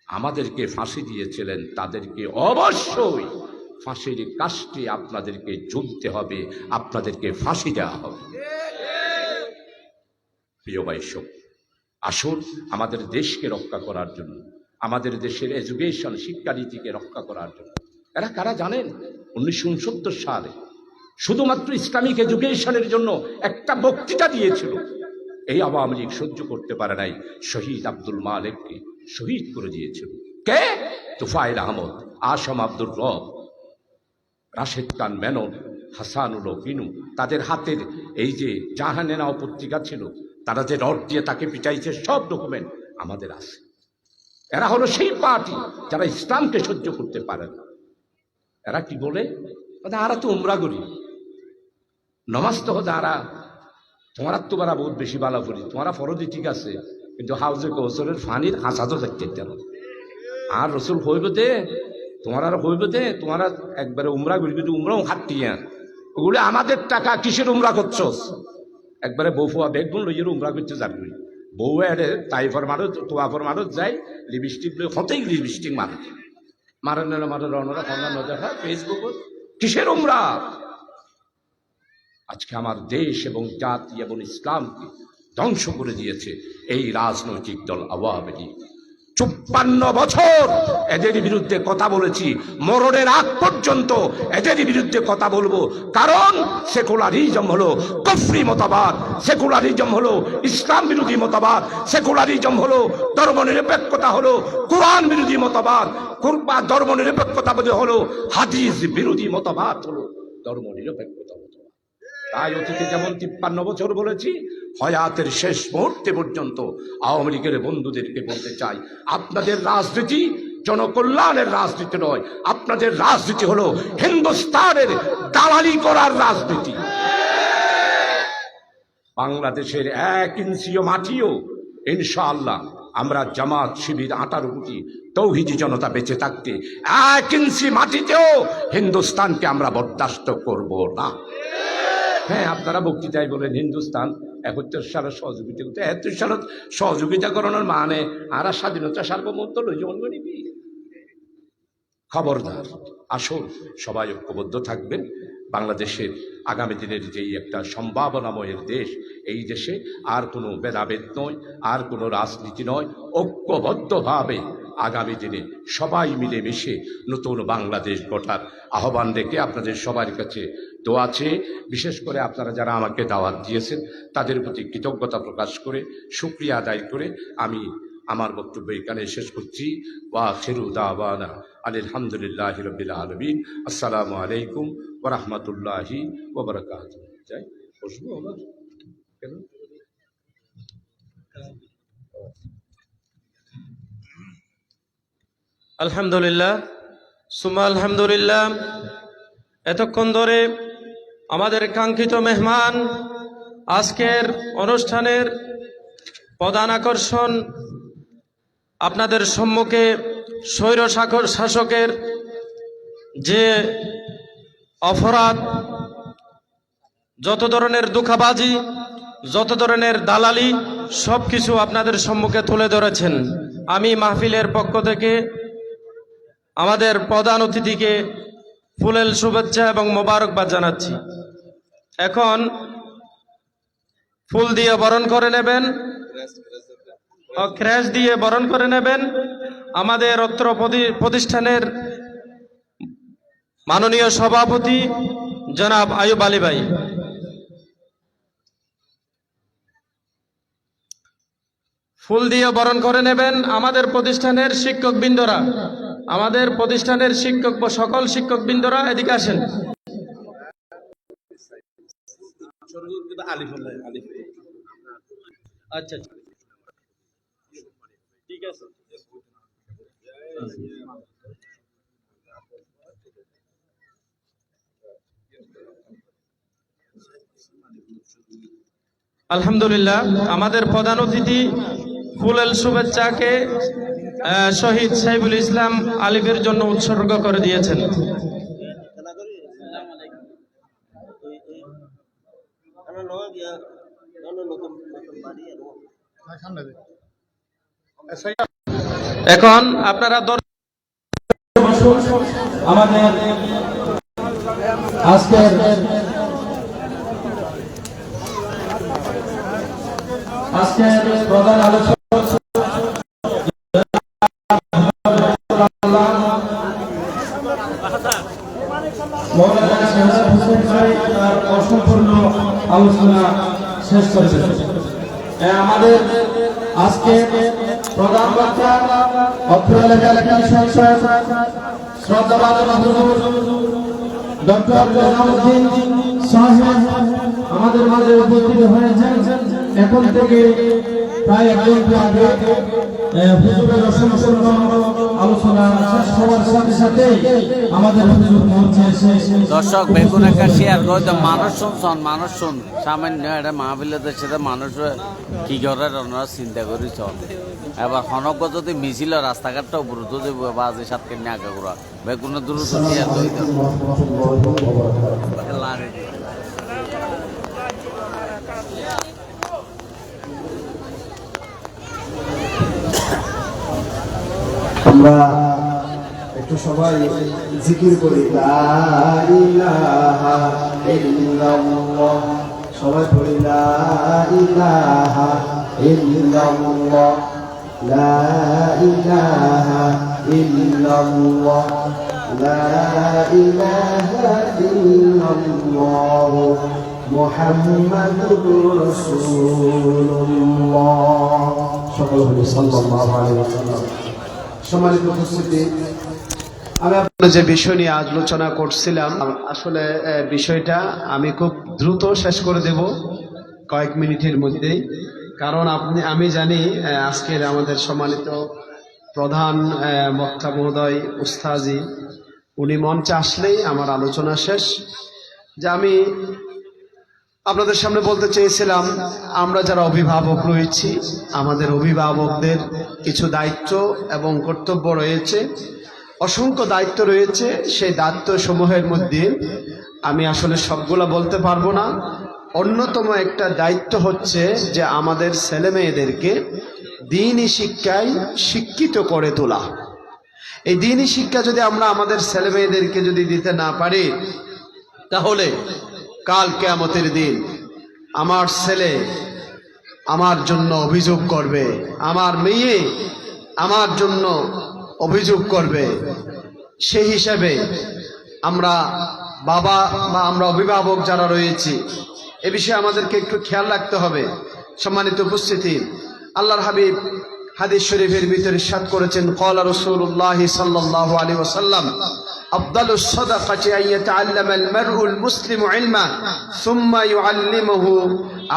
আমাদেরকে ফাঁসি দিয়েছিলেন তাদেরকে অবশ্যই ফাঁসির কাজটি আপনাদেরকে ঝুলতে হবে, আপনাদেরকে ফাঁসি দেওয়া হবে। প্রিয় ভাই সব, আসুন আমাদের দেশকে রক্ষা করার জন্য, আমাদের দেশের এডুকেশন শিক্ষানীতিকে রক্ষা করার জন্য, এরা কারা জানেন? 1969 সালে শুধুমাত্র ইসলামিক এডুকেশনের জন্য একটা বক্তৃতা দিয়েছিল। এই আওয়ামী লীগ সহ্য করতে পারে নাই, শহীদ আব্দুল মালেককে শহীদ করে দিয়েছিল। কে? তুফাইল আহমদ, আসম আব্দুর রব, রাশেদ খান মেনন, হাসানুল বিনু। তাদের হাতের এই যে জাহানেনাও পত্রিকা ছিল, তারা যে রড দিয়ে তাকে পিটাইছে, সব ডকুমেন্ট আমাদের আছে। এরা হলো সেই পার্টি যারা ইসলামকে সহ্য করতে পারে না। এরা কি বলে? আরা তো উমরা করি, নমাজ তো দ্বারা তোমার তো বারা বহুত বেশি বালা করি, তোমারা ফরদি ঠিক আছে, কিন্তু হাউজে কৌশলের ফানির হাসাতো দেখতে না। আর রসুল হইব দে তোমার আর হইব দে, তোমার একবারে উমরা ঘুরবি, উমরাও হাঁটিয়া ওগুলো আমাদের টাকা, কিসের উমরা করছস? একবারে বউফুয়া বেগুন লইয়ের উমরা করতে যাবি, বউ এড়ে তাইফর মারত তোয়াফর মারত যায়, লিপস্টিক লই হতেই লিপস্টিক মারে নিল মারে রনরা খন্ডা ন দেখা ফেসবুক, কিসের উমরা? আজকে আমার দেশ এবং জাতি এবং ইসলামকে ধ্বংস করে দিয়েছে এই রাজনৈতিক দল আওয়ামী লীগ। ৫৪ বছর এদের বিরুদ্ধে কথা বলেছি, মরণের আগ পর্যন্ত এদের বিরুদ্ধে কথা বলবো। কারণ সেকুলারিজম হলো কুফরি মতবাদ, সেকুলারিজম হলো ইসলাম বিরোধী মতবাদ, সেকুলারিজম হলো ধর্মনিরপেক্ষতা, হলো কোরআন বিরোধী মতবাদ, ধর্মনিরপেক্ষতা হলো হাদিস বিরোধী মতবাদ, হলো ধর্মনিরপেক্ষতা মতবাদ। তাই অতীতে যেমন ৫৩ বছর বলেছি, হয়াতের শেষ মুহূর্তে পর্যন্ত আওয়ামী লীগের বন্ধুদেরকে বলতে চাই, আপনাদের রাজনীতি জনকল্যাণের রাজনীতি নয়, আপনাদের রাজনীতি হলো হিন্দুস্তানের দালালি করার রাজনীতি। বাংলাদেশের ১ ইঞ্চিও মাটিও ইনশাআল্লাহ আমরা জামাত শিবির ১৮ কোটি তৌহিদি জনতা বেঁচে থাকতে ১ ইঞ্চি মাটিতেও হিন্দুস্তানকে আমরা বরদাস্ত করব না। হ্যাঁ, আপনারা বক্তৃতায় বলেন হিন্দুস্তান ৭১ সালের সহযোগিতা করতে, ৭১ সালের সহযোগিতা করানোর মানে আর স্বাধীনতা সার্বভৌমত্ব লইজন নিবি। খবরদার, আসুন সবাই ঐক্যবদ্ধ থাকবেন। বাংলাদেশের আগামী দিনের যেই একটা সম্ভাবনাময়ের দেশ, এই দেশে আর কোনো ভেদাভেদ নয়, আর কোনো রাজনীতি নয়, ঐক্যবদ্ধভাবে আগামী দিনে সবাই মিলেমিশে নতুন বাংলাদেশ গড়ার আহ্বান রেখে আপনাদের সবার কাছে দোয়া চেয়ে, বিশেষ করে আপনারা যারা আমাকে দাওয়াত দিয়েছেন তাদের প্রতি কৃতজ্ঞতা প্রকাশ করে, শুকরিয়া আদায় করে আমি আমার বক্তব্য এখানে শেষ করছি। ওয়া আখিরু দাওয়ানা আলহামদুলিল্লাহি রাব্বিল আলামিন। আসসালামু আলাইকুম ওয়া রাহমাতুল্লাহি ওয়া বারাকাতুহু। যাই বসবো আবার কেন? আলহামদুলিল্লাহ, সুম্মা আলহামদুলিল্লাহ। এতক্ষণ ধরে আমাদের কাঙ্ক্ষিত মেহমান, আজকের অনুষ্ঠানের প্রধান আকর্ষণ, আপনাদের সম্মুখে স্বৈর শাসকের যে অপরাধ, যত ধরনের ধোঁকাবাজি, যত ধরনের দালালি, সব কিছু আপনাদের সম্মুখে তুলে ধরেছেন। আমি মাহফিলের পক্ষ থেকে আমাদের প্রধান অতিথিকে ফুলেল শুভেচ্ছা এবং মোবারকবাদ জানাচ্ছি। এখন ফুল দিয়ে বরণ করে নেবেন, ক্রেস্ট দিয়ে বরণ করে নেবেন আমাদের অত্র প্রতিষ্ঠানের মাননীয় সভাপতি জনাব আয়ুব আলী ভাই। ফুল দিয়ে বরণ করে নেবেন আমাদের প্রতিষ্ঠানের শিক্ষকবৃন্দরা, আমাদের প্রতিষ্ঠানের সকল শিক্ষকবৃন্দরা এদিকে আসেন। আচ্ছা, ঠিক আছে। আলহামদুলিল্লাহ, আমাদের প্রধান অতিথি ফুলেল শুভেচ্ছাকে শহীদ সাইফুল ইসলাম আলিফের জন্য উৎসর্গ করে দিয়েছেন। এখন আপনারা আমাদের আজকের প্রধান আলোচক অসম্পূর্ণ আলোচনা শেষ করেছেন। আমাদের আজকে প্রধান বক্তা অত্র এলাকার শ্রদ্ধাবান ডক্টর জয়নালউদ্দিন সাহেব আমাদের মাঝে উপস্থিত হয়েছেন। এখন থেকে প্রায় 1 ঘন্টা আগে হুজুরের অসম্পূর্ণ আলোচনা শেষ হওয়ার সাথে সাথে আমাদের হুজুর মঞ্চে এসে দর্শক বেগুন একটা শেয়ার করে তো মানুষ শুন সামান্য এটা মাহফিলের সাথে মানুষ কি করে ওনারা চিন্তা করি চল এবার হনক যদি মিছিল রাস্তাঘাটটা দ্রুত দেবো বাজে সাত কেন আগে করা বেগুনের দ্রুত শেয়ার করে আমরা একটু সবাই জিকির করি লা ইলাহা ইল্লাল্লাহ, সবাই পড়ি লা ইলাহা ইল্লাল্লাহ, লা ইলাহা ইল্লাল্লাহ, লা ইলাহা ইল্লাল্লাহ, মুহাম্মাদুর রাসূলুল্লাহ। সকল বলি সাল্লাল্লাহু আলাইহি ওয়াসাল্লাম। সম্মানিত উপস্থিতি, আমি আপনাদের যে বিষয় নিয়ে আলোচনা করছিলাম, আসলে বিষয়টা আমি খুব দ্রুত শেষ করে দেব কয়েক মিনিটের মধ্যেই, কারণ আমি জানি আজকের আমাদের সম্মানিত প্রধান বক্তা মহোদয় উস্তাজি উনি মঞ্চে আসলেই আমার আলোচনা শেষ। যে আমি আপনাদের সামনে বলতে চেয়েছিলাম, আমরা যারা অভিভাবক রয়েছি, আমাদের অভিভাবকদের কিছু দায়িত্ব এবং কর্তব্য রয়েছে, অসংখ্য দায়িত্ব রয়েছে। সেই দায়িত্ব সমূহের মধ্যে আমি আসলে সবগুলা বলতে পারবো না। অন্যতম একটা দায়িত্ব হচ্ছে যে আমাদের ছেলে মেয়েদেরকে দ্বীনি শিক্ষায় শিক্ষিত করে তোলা। এই দ্বীনি শিক্ষা যদি আমরা আমাদের ছেলে মেয়েদেরকে যদি দিতে না পারি, তাহলে কাল কিয়ামতের দিন আমার ছেলে আমার জন্য অভিযোগ করবে, আমার মেয়ে আমার জন্য অভিযোগ করবে। সেই হিসাবে আমরা বাবা বা আমরা অভিভাবক যারা রয়েছি, এ বিষয়ে আমাদেরকে একটু খেয়াল রাখতে হবে। সম্মানিত উপস্থিতি, আল্লাহর হাবিব হাদিস শরীফের ভিতরে ইরশাদ করেছেন, ক্বালা রাসূলুল্লাহ সাল্লাল্লাহু আলাইহি ওয়াসাল্লাম, আফদালুস সাদাকাতি আন ইয়াতাআল্লামাল মারউল মুসলিমু ইলমা সুম্মা ইউআল্লিমুহু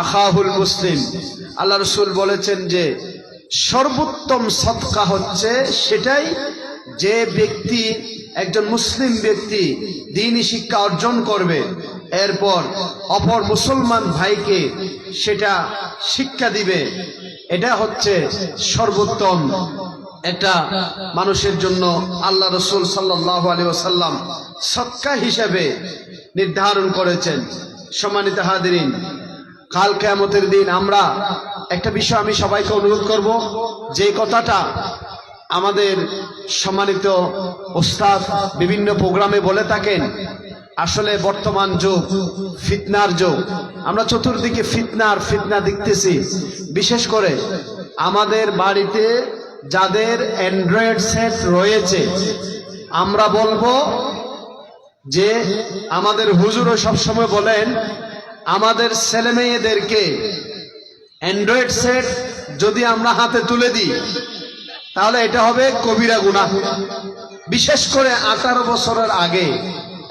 আখাহুল মুসলিম। আল্লাহ রাসূল বলেছেন যে সর্বোত্তম সদকা হচ্ছে সেটাই যে ব্যক্তি, একজন মুসলিম ব্যক্তি দ্বীনি শিক্ষা অর্জন করবে, এরপর অপর মুসলমান ভাইকে সেটা শিক্ষা দিবে। এটা হচ্ছে সর্বোত্তম একটা মানুষের জন্য আল্লাহ রাসূল সাল্লাল্লাহু আলাইহি ওয়াসাল্লাম সদকা হিসেবে নির্ধারণ করেছেন। সম্মানিত হাজিরিন, কাল কিয়ামতের দিন আমরা একটা বিষয় আমি সবাইকে অনুরোধ করব, যে কথাটা আমাদের সম্মানিত ওস্তাদ বিভিন্ন প্রোগ্রামে বলে থাকেন, আসলে বর্তমান যুগ ফিতনার যুগ। আমরা চতুর্দিকে ফিতনা দেখতেছি। বিশেষ করে আমাদের বাড়িতে যাদের অ্যান্ড্রয়েড সেট রয়েছে, আমরা বলবো যে আমাদের হুজুরও সবসময় বলেন, আমাদের ছেলে মেয়েদেরকে অ্যান্ড্রয়েড সেট যদি আমরা হাতে তুলে দিই, তাহলে এটা হবে কবিরা গুনাহ। বিশেষ করে 18 বছরের আগে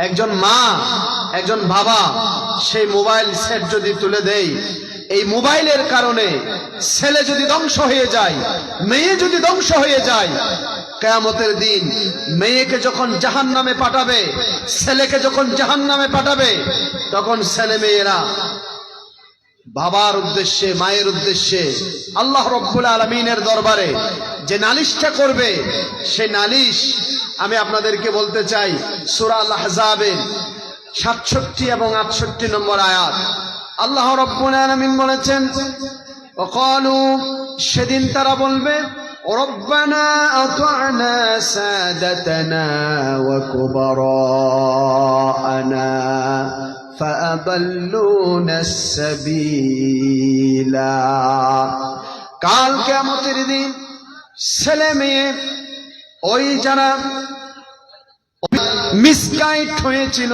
একজন মা, একজন বাবা সেই মোবাইল সেট যদি তুলে দেয়, এই মোবাইলের কারণে ছেলে যদি ধ্বংস হয়ে যায়, মেয়ে যদি ধ্বংস হয়ে যায়, কিয়ামতের দিন মেয়েকে যখন জাহান্নামে পাঠাবে, ছেলেকে যখন জাহান্নামে পাঠাবে, তখন ছেলে মেয়েরা বাবার উদ্দেশ্যে, মায়ের উদ্দেশ্যে আল্লাহ রাব্বুল আলামিনের দরবারে যে নালিশটা করবে, সেই নালিশ আমি আপনাদেরকে বলতে চাই, সূরা আল আহজাবের 67 এবং 68 নম্বর আয়াত। আল্লাহ রাব্বুল আলামিন বলেছেন, ওয়াকালু, সেদিন তারা বলবে, রব্বানা আতা'না সাদাতানা ওয়া কুবারা'না فأضلونا السبيل। কাল কিয়ামতের দিন ছেলে মেয়ে ওই যারা মিসগাইড হয়েছিল,